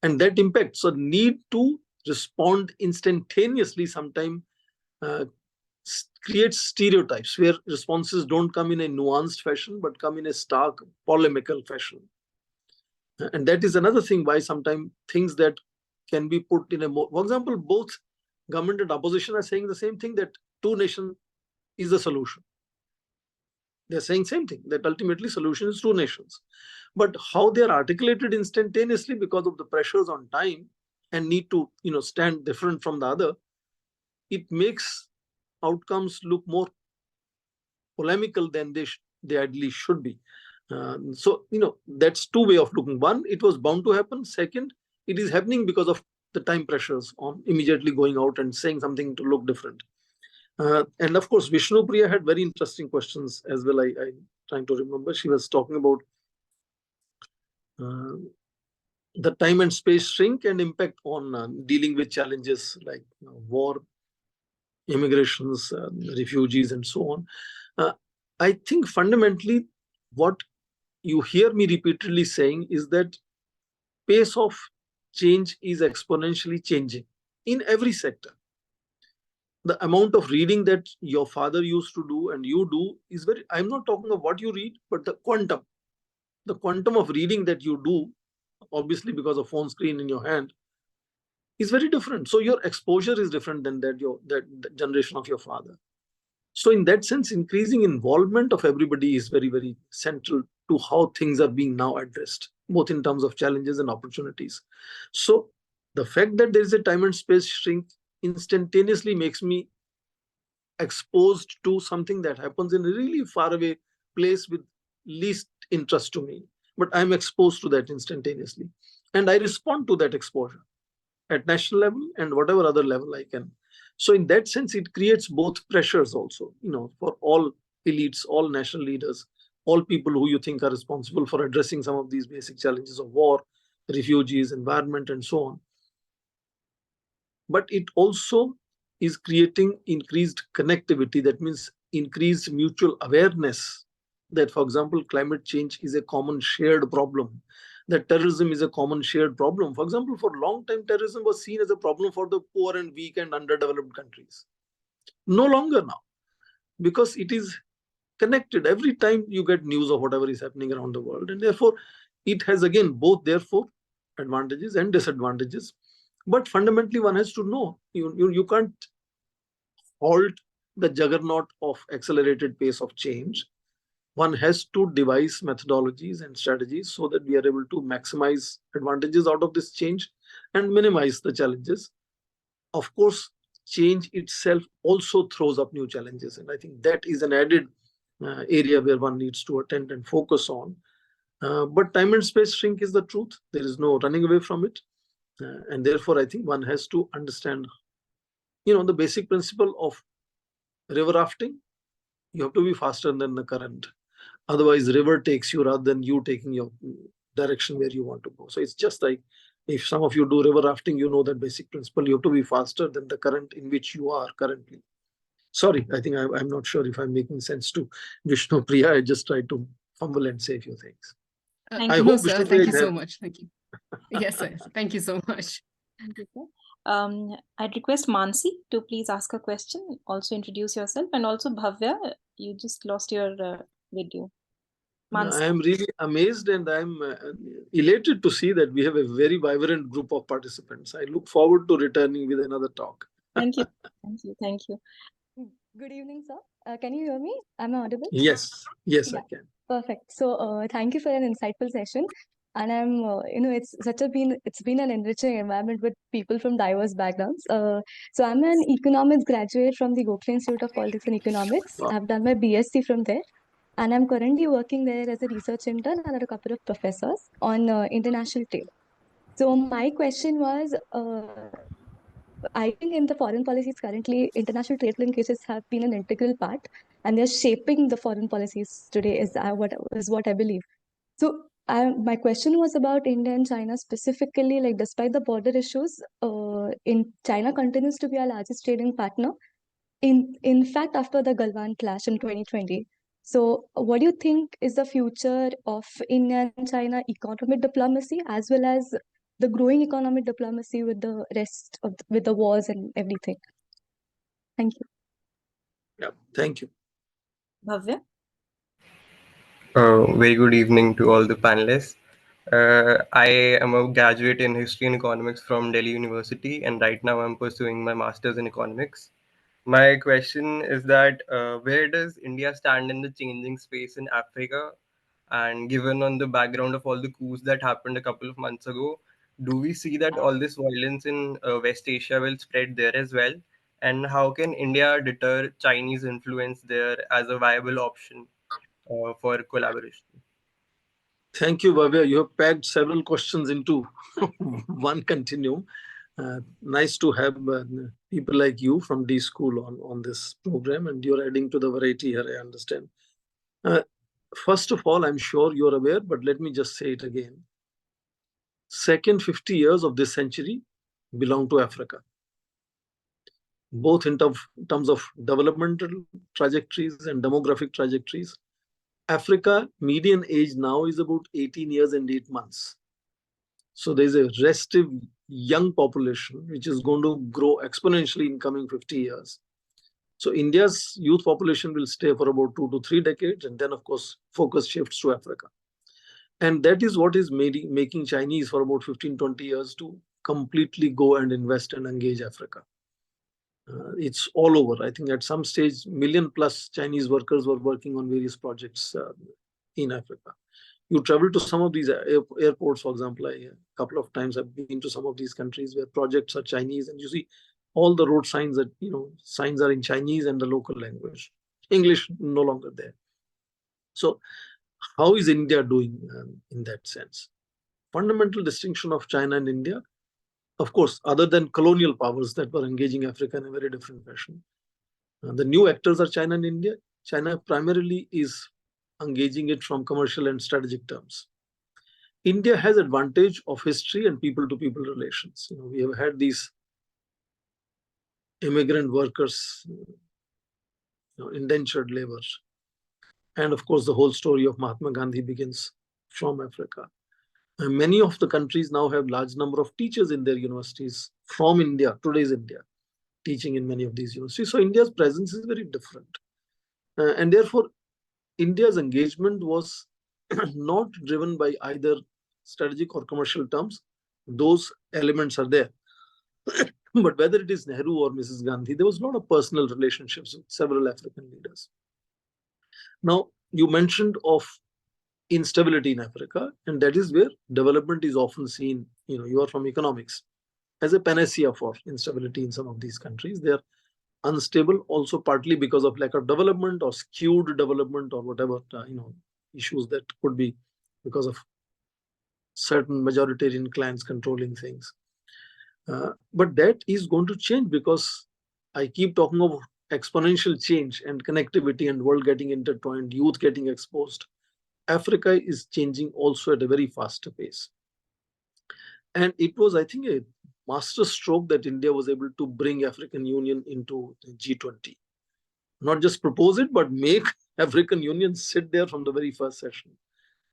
And that impacts the need to respond instantaneously sometimes creates stereotypes where responses don't come in a nuanced fashion, but come in a stark polemical fashion. And that is another thing why sometimes things that can be put in a more, for example, both government and opposition are saying the same thing, that two nations is the solution. They're saying same thing, that ultimately solution is two nations. But how they are articulated instantaneously because of the pressures on time and need to stand different from the other, it makes outcomes look more polemical than they ideally should be. So that's two way of looking. One, it was bound to happen. Second, it is happening because of the time pressures on immediately going out and saying something to look different. And of course, Vishnu Priya had very interesting questions as well. I'm trying to remember. She was talking about the time and space shrink and impact on dealing with challenges like war, immigrations, refugees, and so on. I think fundamentally what you hear me repeatedly saying is that pace of change is exponentially changing in every sector. The amount of reading that your father used to do and you do is very, I'm not talking of what you read, but the quantum of reading that you do, obviously because of phone screen in your hand, is very different. So your exposure is different than that generation of your father. So in that sense, increasing involvement of everybody is very, very central to how things are being now addressed, both in terms of challenges and opportunities. So the fact that there is a time and space shrink instantaneously makes me exposed to something that happens in a really far away place with least interest to me. But I'm exposed to that instantaneously. And I respond to that exposure at national level and whatever other level I can. So in that sense, it creates both pressures also, for all elites, all national leaders, all people who you think are responsible for addressing some of these basic challenges of war, refugees, environment, and so on. But it also is creating increased connectivity. That means increased mutual awareness that, for example, climate change is a common shared problem, that terrorism is a common shared problem. For example, for a long time, terrorism was seen as a problem for the poor and weak and underdeveloped countries. No longer now, because it is connected. Every time you get news of whatever is happening around the world, and therefore it has again both therefore advantages and disadvantages. But fundamentally, one has to know you can't halt the juggernaut of accelerated pace of change, one has to devise methodologies and strategies so that we are able to maximize advantages out of this change and minimize the challenges. Of course, change itself also throws up new challenges, and I think that is an added area where one needs to attend and focus on. But time and space shrink is the truth. There is no running away from it. And therefore, I think one has to understand, the basic principle of river rafting. You have to be faster than the current. Otherwise, river takes you rather than you taking your direction where you want to go. So it's just like, if some of you do river rafting, you know that basic principle. You have to be faster than the current in which you are currently. Sorry, I think I'm not sure if I'm making sense to Vishnu Priya. I just tried to fumble and say a few things. I hope sir. Thank you so much. Thank you. Yes, sir. Thank you so much. Thank you, sir. I'd request Mansi to please ask a question. Also introduce yourself, and also Bhavya, you just lost your video. I am really amazed and I'm elated to see that we have a very vibrant group of participants. I look forward to returning with another talk. Thank you. Thank you. Thank you. Good evening, sir. Can you hear me? Am I audible? Yes. Yes, I can. Perfect. So thank you for an insightful session. And I'm, it's been an enriching environment with people from diverse backgrounds. So I'm an economics graduate from the Gokhale Institute of Politics and Economics. I've done my BSc from there. And I'm currently working there as a research intern under a couple of professors on international trade. So my question was, I think in the foreign policies currently, international trade linkages have been an integral part, and they're shaping the foreign policies today. Is what I believe. So my question was about India and China specifically. Like, despite the border issues, China continues to be our largest trading partner. In fact, after the Galwan clash in 2020. So what do you think is the future of India and China economic diplomacy, as well as the growing economic diplomacy with the rest of with the wars and everything? Thank you. Yeah, thank you. Bhavya? Very good evening to all the panelists. I am a graduate in History and Economics from Delhi University, and right now I'm pursuing my Master's in Economics. My question is that where does India stand in the changing space in Africa? And given on the background of all the coups that happened a couple of months ago, do we see that all this violence in West Asia will spread there as well? And how can India deter Chinese influence there as a viable option for collaboration? Thank you, Bhavya. You have packed several questions into one continuum. Nice to have people like you from D School on this program, and you're adding to the variety here, I understand. First of all, I'm sure you're aware, but let me just say it again. Second 50 years of this century belong to Africa, both in terms of developmental trajectories and demographic trajectories. Africa median age now is about 18 years and 8 months. So there's a restive young population which is going to grow exponentially in coming 50 years. So India's youth population will stay for about 2 to 3 decades, and then of course focus shifts to Africa. And that is what is making Chinese for about 15-20 years to completely go and invest and engage Africa. It's all over. I think at some stage, million plus Chinese workers were working on various projects in Africa. You travel to some of these airports, for example, a couple of times I've been to some of these countries where projects are Chinese, and you see all the road signs that, signs are in Chinese and the local language. English no longer there. So how is India doing in that sense? Fundamental distinction of China and India, of course, other than colonial powers that were engaging Africa in a very different fashion. The new actors are China and India. China primarily is engaging it from commercial and strategic terms. India has advantage of history and people-to-people relations. We have had these immigrant workers, indentured labor. And of course, the whole story of Mahatma Gandhi begins from Africa. And many of the countries now have large number of teachers in their universities from India, today's India, teaching in many of these universities. So India's presence is very different. And therefore, India's engagement was not driven by either strategic or commercial terms. Those elements are there. But whether it is Nehru or Mrs. Gandhi, there was a lot of personal relationships with several African leaders. Now, you mentioned of instability in Africa, and that is where development is often seen, you are from economics, as a panacea for instability in some of these countries. They are unstable also partly because of lack of development or skewed development or whatever, issues that could be because of certain majoritarian clans controlling things. But that is going to change, because I keep talking of exponential change and connectivity and world getting intertwined, youth getting exposed. Africa is changing also at a very fast pace. And it was, I think, a master stroke that India was able to bring African Union into G20. Not just propose it, but make African Union sit there from the very first session.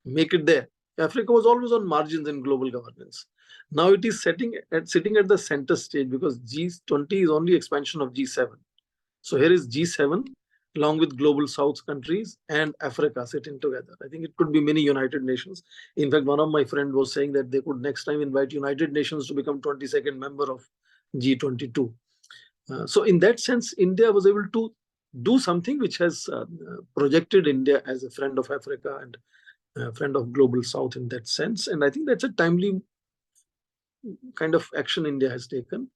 Make it there. Africa was always on margins in global governance. Now it is sitting at the center stage, because G20 is only expansion of G7. So here is G7 along with global South countries and Africa sitting together. I think it could be many United Nations. In fact, one of my friends was saying that they could next time invite United Nations to become 22nd member of G22. So in that sense, India was able to do something which has projected India as a friend of Africa and a friend of global South in that sense. And I think that's a timely kind of action India has taken.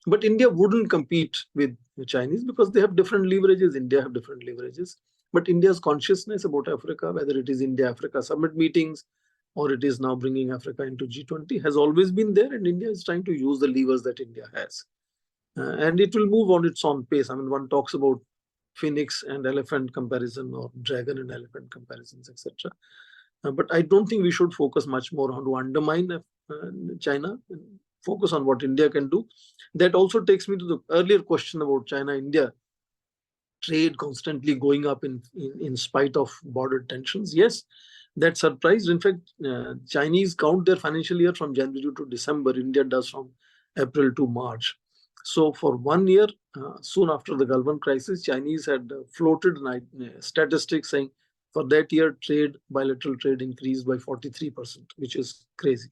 But India wouldn't compete with the Chinese because they have different leverages. India have different leverages. But India's consciousness about Africa, whether it is India-Africa summit meetings or it is now bringing Africa into G20, has always been there, and India is trying to use the levers that India has. And it will move on its own pace. I mean, one talks about phoenix and elephant comparison or dragon and elephant comparisons, etc. But I don't think we should focus much more on to undermine China and focus on what India can do. That also takes me to the earlier question about China-India trade constantly going up in spite of border tensions. Yes, that surprised. In fact, Chinese count their financial year from January to December. India does from April to March. So for 1 year, soon after the Gulf War crisis, Chinese had floated statistics saying for that year, bilateral trade increased by 43%, which is crazy.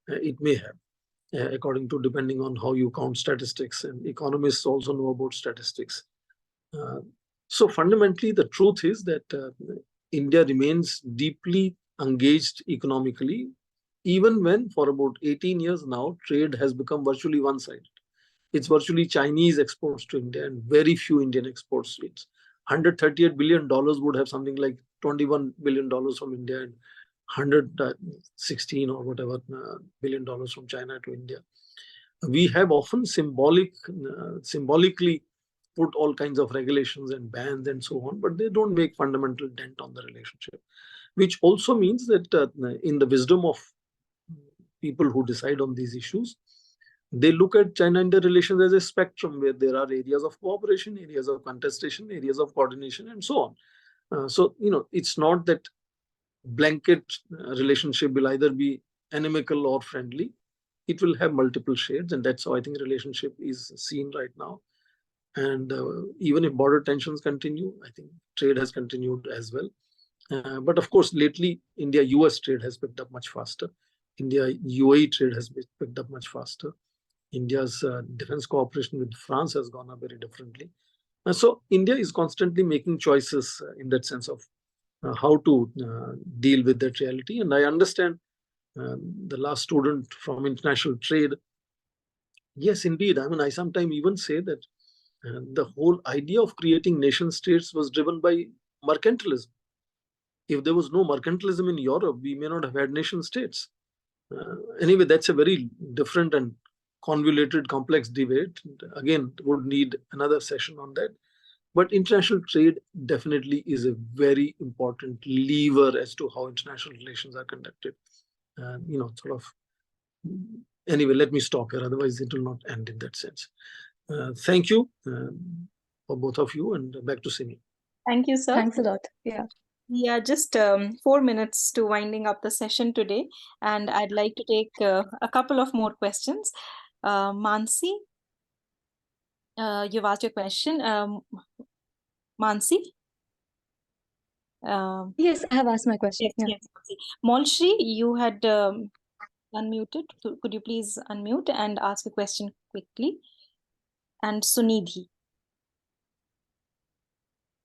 It may have, according to depending on how you count statistics, and economists also know about statistics. So fundamentally, the truth is that India remains deeply engaged economically, even when for about 18 years now, trade has become virtually one-sided. It's virtually Chinese exports to India and very few Indian exports to it. $138 billion would have something like $21 billion from India and 116 or whatever billion dollars from China to India. We have often symbolically put all kinds of regulations and bans and so on, but they don't make fundamental dent on the relationship, which also means that in the wisdom of people who decide on these issues, they look at China-India relations as a spectrum where there are areas of cooperation, areas of contestation, areas of coordination, and so on. So, it's not that blanket relationship will either be inimical or friendly. It will have multiple shades, and that's how I think relationship is seen right now. And even if border tensions continue, I think trade has continued as well. But of course, lately, India-US trade has picked up much faster. India-UAE trade has picked up much faster. India's defense cooperation with France has gone up very differently. So India is constantly making choices in that sense of how to deal with that reality. And I understand the last student from international trade. Yes, indeed. I mean, I sometimes even say that the whole idea of creating nation states was driven by mercantilism. If there was no mercantilism in Europe, we may not have had nation states. Anyway, that's a very different and convoluted, complex debate. Again, would need another session on that. But international trade definitely is a very important lever as to how international relations are conducted. Anyway, let me stop here. Otherwise, it will not end in that sense. Thank you for both of you, and back to Simi. Thank you, sir. Thanks a lot. Yeah. Yeah, just 4 minutes to winding up the session today. And I'd like to take a couple of more questions. Mansi, you've asked your question. Mansi? Yes, I have asked my question. Yes. Molshri, you had unmuted. Could you please unmute and ask a question quickly? and Sunidhi.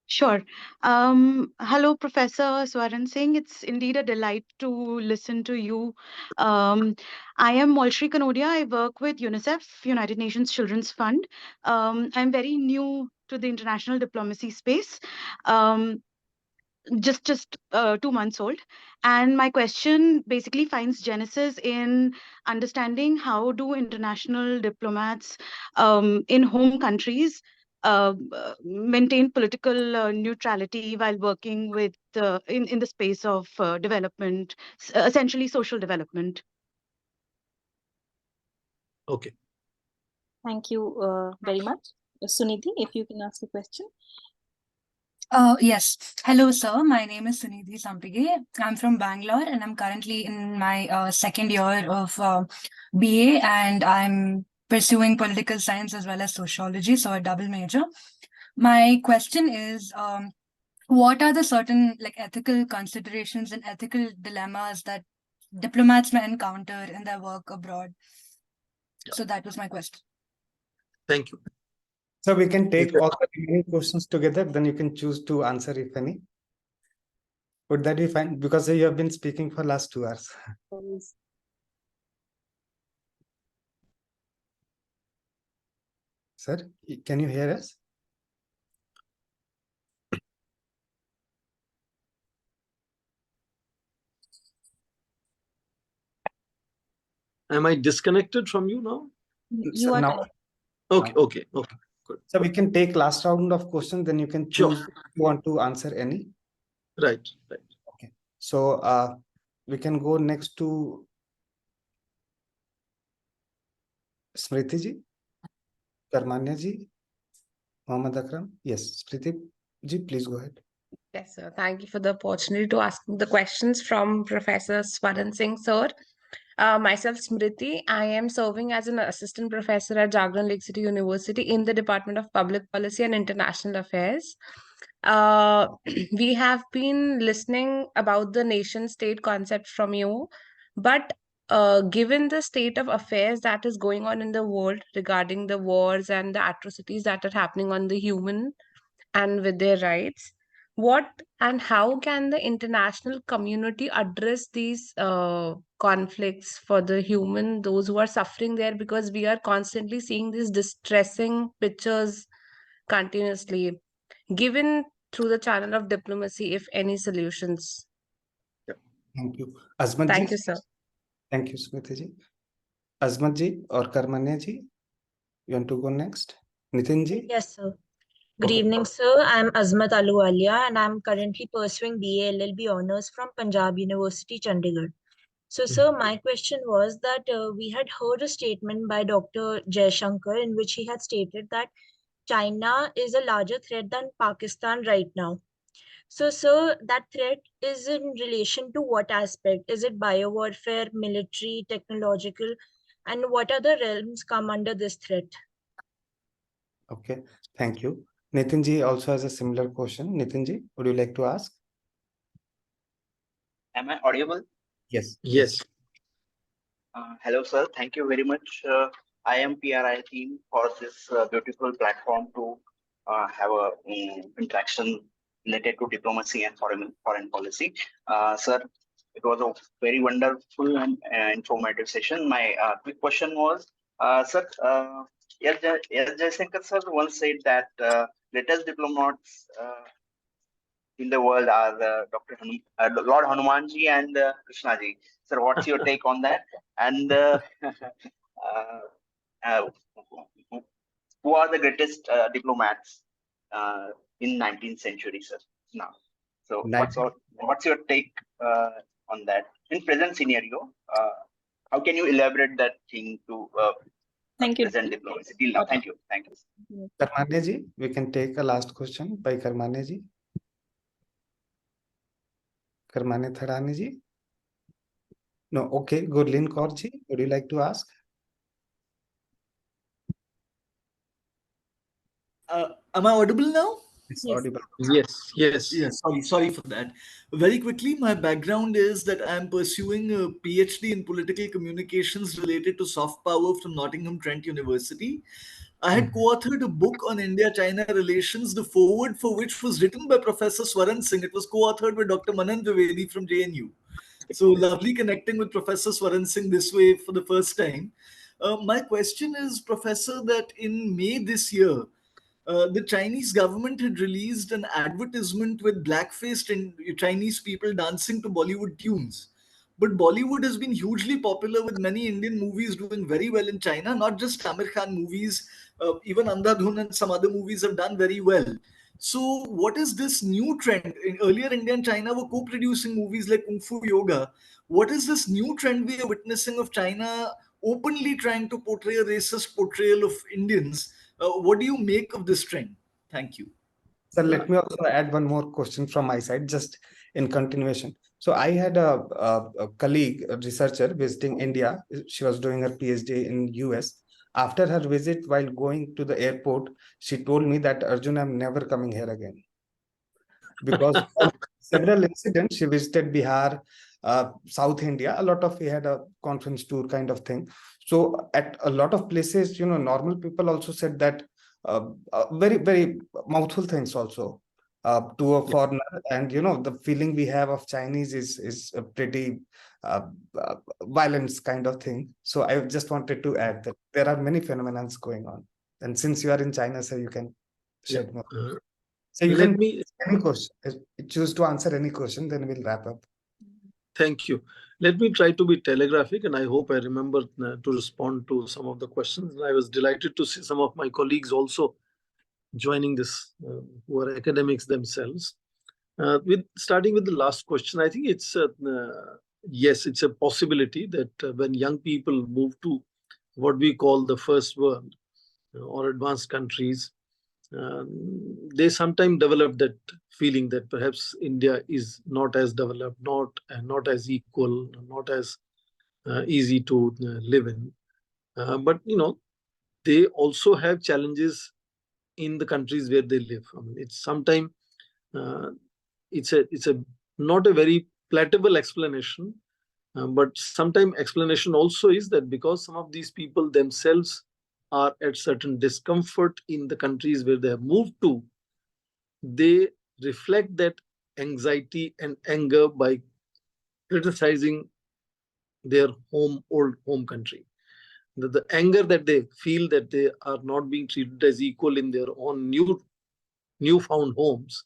Sure. Hello, Professor Swaran Singh. It's indeed a delight to listen to you. I am Molshri Kanodia. I work with UNICEF, United Nations Children's Fund. I'm very new to the international diplomacy space. Just 2 months old, and my question basically finds genesis in understanding how do international diplomats in home countries maintain political neutrality while working with in the space of development, essentially social development. Okay. Thank you very much. Sunidhi, if you can ask a question. Yes. Hello, sir. My name is Sunidhi Sampige. I'm from Bangalore and I'm currently in my second year of BA, and I'm pursuing political science as well as sociology, so a double major. My question is, what are the certain ethical considerations and ethical dilemmas that diplomats may encounter in their work abroad? So that was my question. Thank you. So we can take all the remaining questions together, then you can choose to answer if any. Would that be fine? Because you have been speaking for last 2 hours. Sir, can you hear us? Am I disconnected from you now? You are now. Okay, okay, okay, good. So we can take last round of questions, then you can choose if you want to answer any. Right, right. Okay. So we can go next to Smriti ji, Karmanya ji, Mohammad Akram. Yes, Smriti ji, please go ahead. Yes, sir. Thank you for the opportunity to ask the questions from Professor Swaran Singh, sir. Myself, Smriti. I am serving as an assistant professor at Jagran Lake City University in the Department of Public Policy and International Affairs. We have been listening about the nation state concept from you, but given the state of affairs that is going on in the world regarding the wars and the atrocities that are happening on the human and with their rights, what and how can the international community address these conflicts for the human, those who are suffering there, because we are constantly seeing these distressing pictures continuously, given through the channel of diplomacy, if any solutions? Thank you. Azmat Thank ji. you, sir. Thank you, Smriti ji. Azmat ji or Karmanya ji, you want to go next? Nitin ji? Yes, sir. Good evening, sir. I'm Azmat Aluwalia and I'm currently pursuing BA LLB Honours from Punjab University, Chandigarh. So, sir, my question was that we had heard a statement by Dr. Jaishankar in which he had stated that China is a larger threat than Pakistan right now. So, sir, that threat is in relation to what aspect? Is it biowarfare, military, technological? And what other realms come under this threat? Okay, thank you. Nitin ji also has a similar question. Nitin ji, would you like to ask? Am I audible? Yes. Yes. Hello, sir. Thank you very much, IMPRI team, for this beautiful platform to have a interaction related to diplomacy and foreign policy. Sir, it was a very wonderful and informative session. My quick question was, sir, yes, Jaishankar sir once said that greatest diplomats in the world are Lord Hanumanji and Krishnaji. Sir, what's your take on that? And who are the greatest diplomats in 19th century, sir? Now, so what's your take on that in present scenario? How can you elaborate that thing to Thank you. present diplomacy till now? Thank you. Thank you. Karmanya ji, we can take a last question by Karmanya ji. Karmanya Thadani ji? No, okay. Gurleen Kaur ji, would you like to ask? Am I audible now? It's audible. Yes, yes. Yes, sorry for that. Very quickly, my background is that I'm pursuing a PhD in political communications related to soft power from Nottingham Trent University. I had co-authored a book on India-China relations, the foreword for which was written by Professor Swaran Singh. It was co-authored by Dr. Manan Dwivedi from JNU. So lovely connecting with Professor Swaran Singh this way for the first time. My question is, Professor, that in May this year, the Chinese government had released an advertisement with black-faced Chinese people dancing to Bollywood tunes. But Bollywood has been hugely popular with many Indian movies doing very well in China, not just Amir Khan movies, even Andhadhun and some other movies have done very well. So what is this new trend? Earlier, India and China were co-producing movies like Kung Fu Yoga. What is this new trend we are witnessing of China openly trying to portray a racist portrayal of Indians? What do you make of this trend? Thank you. So let me also add one more question from my side, just in continuation. So I had a colleague, a researcher visiting India. She was doing her PhD in US. After her visit, while going to the airport, she told me that, Arjun, I'm never coming here again. Because several incidents, she visited Bihar, South India, we had a conference tour kind of thing. So at a lot of places, normal people also said that very, very mouthful things also to a foreigner. And, the feeling we have of Chinese is a pretty violence kind of thing. So I just wanted to add that there are many phenomena going on. And since you are in China, so you can shed more. So you can any question, choose to answer any question, then we'll wrap up. Thank you. Let me try to be telegraphic, and I hope I remember to respond to some of the questions. I was delighted to see some of my colleagues also joining this, who are academics themselves. Starting with the last question, I think it's yes, it's a possibility that when young people move to what we call the first world or advanced countries, they sometimes develop that feeling that perhaps India is not as developed, not as equal, not as easy to live in. But they also have challenges in the countries where they live. I mean, it's sometimes it's a not a very palatable explanation, but sometimes explanation also is that because some of these people themselves are at certain discomfort in the countries where they have moved to, they reflect that anxiety and anger by criticizing their old home country. The anger that they feel that they are not being treated as equal in their own newfound homes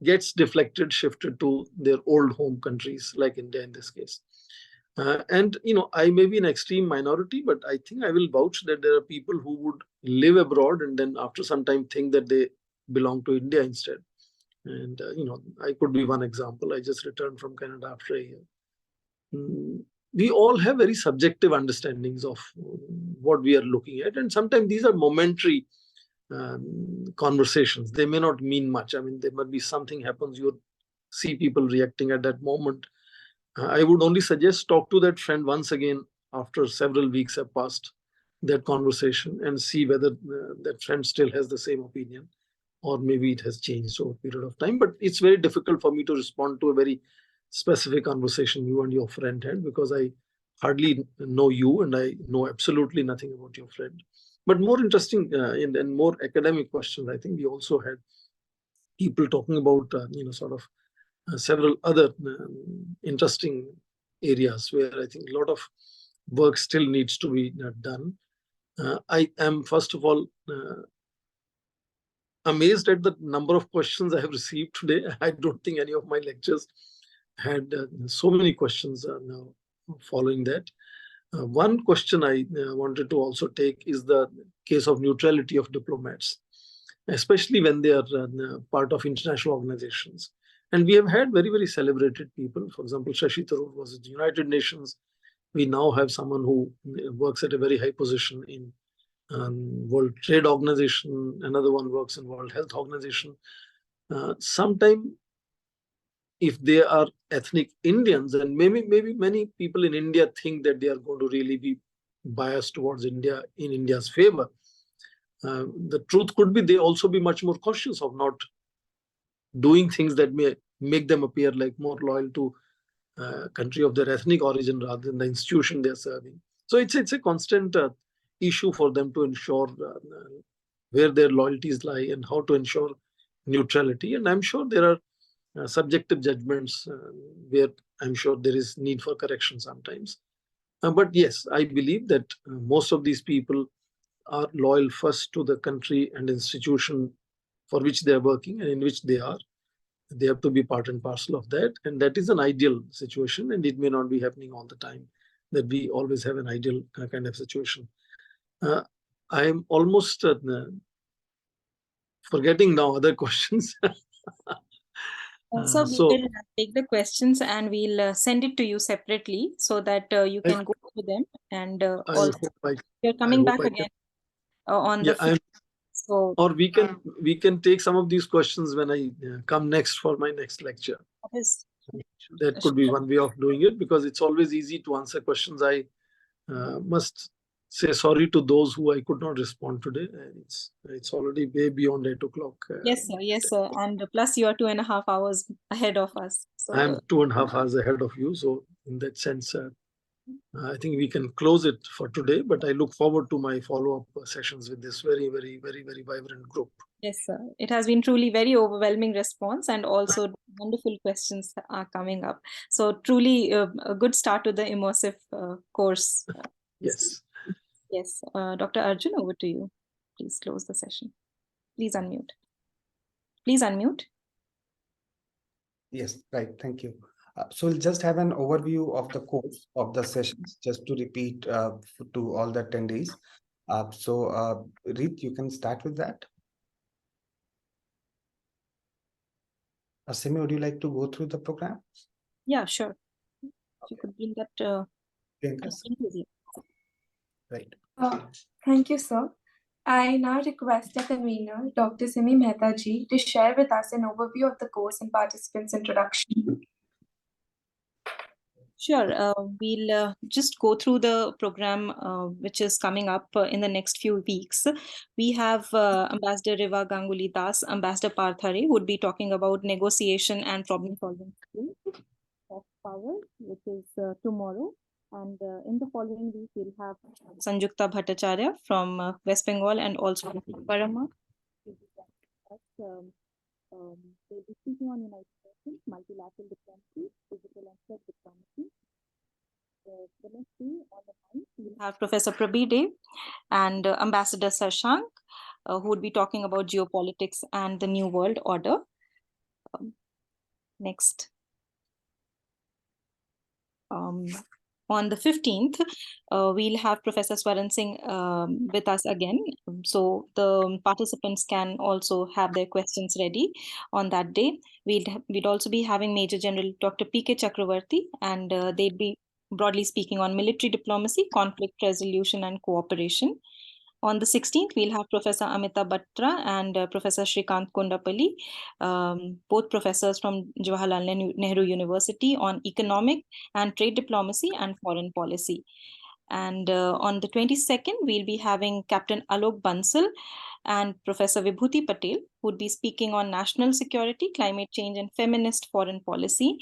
gets deflected, shifted to their old home countries, like India in this case. And I may be an extreme minority, but I think I will vouch that there are people who would live abroad and then after some time think that they belong to India instead. And I could be one example. I just returned from Canada after a year. We all have very subjective understandings of what we are looking at, and sometimes these are momentary conversations. They may not mean much. I mean, there might be something happens, you see people reacting at that moment. I would only suggest talk to that friend once again after several weeks have passed that conversation and see whether that friend still has the same opinion, or maybe it has changed over a period of time. But it's very difficult for me to respond to a very specific conversation you and your friend had, because I hardly know you and I know absolutely nothing about your friend. But more interesting and more academic questions, I think we also had people talking about sort of several other interesting areas where I think a lot of work still needs to be done. I am, first of all, amazed at the number of questions I have received today. I don't think any of my lectures had so many questions now following that. One question I wanted to also take is the case of neutrality of diplomats, especially when they are part of international organizations. And we have had very, very celebrated people. For example, Shashi Tharoor was at the United Nations. We now have someone who works at a very high position in World Trade Organization. Another one works in World Health Organization. Sometimes, if they are ethnic Indians, and maybe many people in India think that they are going to really be biased towards India in India's favor. The truth could be they also be much more cautious of not doing things that may make them appear like more loyal to country of their ethnic origin rather than the institution they're serving. So it's a constant issue for them to ensure where their loyalties lie and how to ensure neutrality. And I'm sure there are subjective judgments where I'm sure there is need for correction sometimes. But yes, I believe that most of these people are loyal first to the country and institution for which they are working and in which they are. They have to be part and parcel of that. And that is an ideal situation. And it may not be happening all the time that we always have an ideal kind of situation. I am almost forgetting now other questions. So we will take the questions and we'll send it to you separately so that you can go through them. And also, you're coming back again on the 5th. So, or we can take some of these questions when I come next for my next lecture. That could be one way of doing it, because it's always easy to answer questions. I must say sorry to those who I could not respond today. It's already way beyond 8 o'clock. Yes, sir. Yes, sir. And plus, you are 2.5 hours ahead of us. So I'm 2.5 hours ahead of you. So in that sense, I think we can close it for today. But I look forward to my follow-up sessions with this very, very, very, very vibrant group. Yes, sir. It has been truly very overwhelming response, and also wonderful questions are coming up. So truly a good start to the immersive course. Yes. Yes. Dr. Arjun, over to you. Please close the session. Please unmute. Please unmute. Yes, right. Thank you. So we'll just have an overview of the course of the sessions, just to repeat to all the attendees. Reet, you can start with that. Simi, would you like to go through the program? Yeah, sure. If you could bring that. Right. Thank you, sir. I now request the convener, Dr. Simi Mehta ji, to share with us an overview of the course and participants' introduction. Sure. We'll just go through the program which is coming up in the next few weeks. We have Ambassador Riva Ganguly Das, Ambassador Partha Ray would be talking about negotiation and problem solving skills of power, which is tomorrow. And in the following week, we'll have Sanjukta Bhattacharya from West Bengal and also Parama. They'll be speaking on United Nations, multilateral diplomacy, physical and self diplomacy. The next day on the 9th, we'll have Professor Prabir Dev and Ambassador Shashank, who would be talking about geopolitics and the New World Order. Next. On the 15th, we'll have Professor Swaran Singh with us again. So the participants can also have their questions ready on that day. We'd also be having Major General Dr. P.K. Chakravarti, and they'd be broadly speaking on military diplomacy, conflict resolution, and cooperation. On the 16th, we'll have Professor Amita Batra and Professor Shrikant Kondapalli, both professors from Jawaharlal Nehru University, on economic and trade diplomacy and foreign policy. And on the 22nd, we'll be having Captain Alok Bansal and Professor Vibhuti Patel, who would be speaking on national security, climate change, and feminist foreign policy.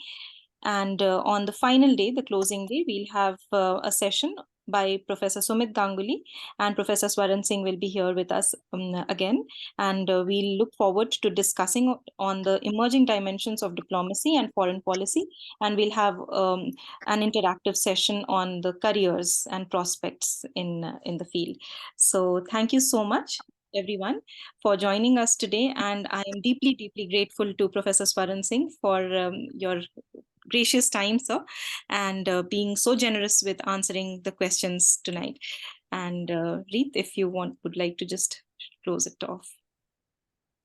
And on the final day, the closing day, we'll have a session by Professor Sumit Ganguly, and Professor Swaran Singh will be here with us again. And we'll look forward to discussing on the emerging dimensions of diplomacy and foreign policy. And we'll have an interactive session on the careers and prospects in the field. So thank you so much, everyone, for joining us today. And I am deeply, deeply grateful to Professor Swaran Singh for your gracious time, sir, and being so generous with answering the questions tonight. And Reet, if you would like to just close it off.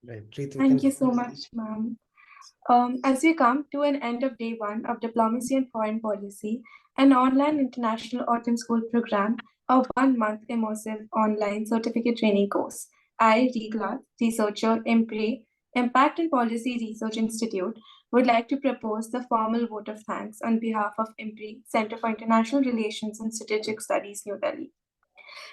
Right. Thank you so much, ma'am. As we come to an end of day 1 of Diplomacy and Foreign Policy, an online international autumn school program, a 1-month immersive online certificate training course, I, Reetlath, researcher, IMPRI, Impact and Policy Research Institute, would like to propose the formal vote of thanks on behalf of IMPRI, Center for International Relations and Strategic Studies, New Delhi.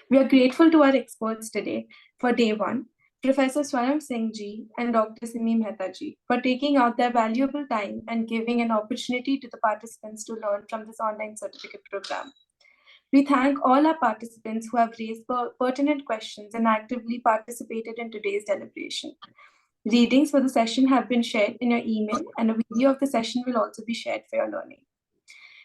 We are grateful to our experts today for day 1, Professor Swaran Singh ji and Dr. Simi Mehta ji, for taking out their valuable time and giving an opportunity to the participants to learn from this online certificate program. We thank all our participants who have raised pertinent questions and actively participated in today's deliberation. Readings for the session have been shared in your email, and a video of the session will also be shared for your learning.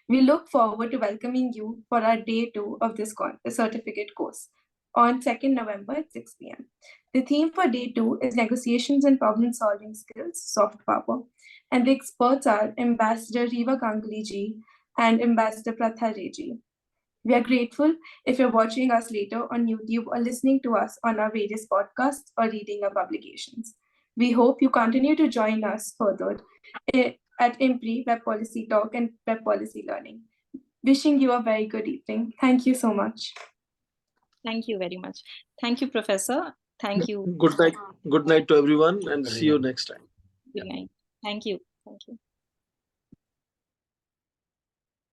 We look forward to welcoming you for our day 2 of this certificate course on 2nd November at 6 p.m. The theme for day 2 is Negotiations and Problem-Solving Skills, Soft Power, and the experts are Ambassador Riva Ganguly ji and Ambassador Partha Ray ji. We are grateful if you're watching us later on YouTube or listening to us on our various podcasts or reading our publications. We hope you continue to join us further at IMPRI, Web Policy Talk and Web Policy Learning. Wishing you a very good evening. Thank you so much. Thank you very much. Thank you, Professor. Thank you. Good night. Good night to everyone, and see you next time. Good night. Thank you. Thank you.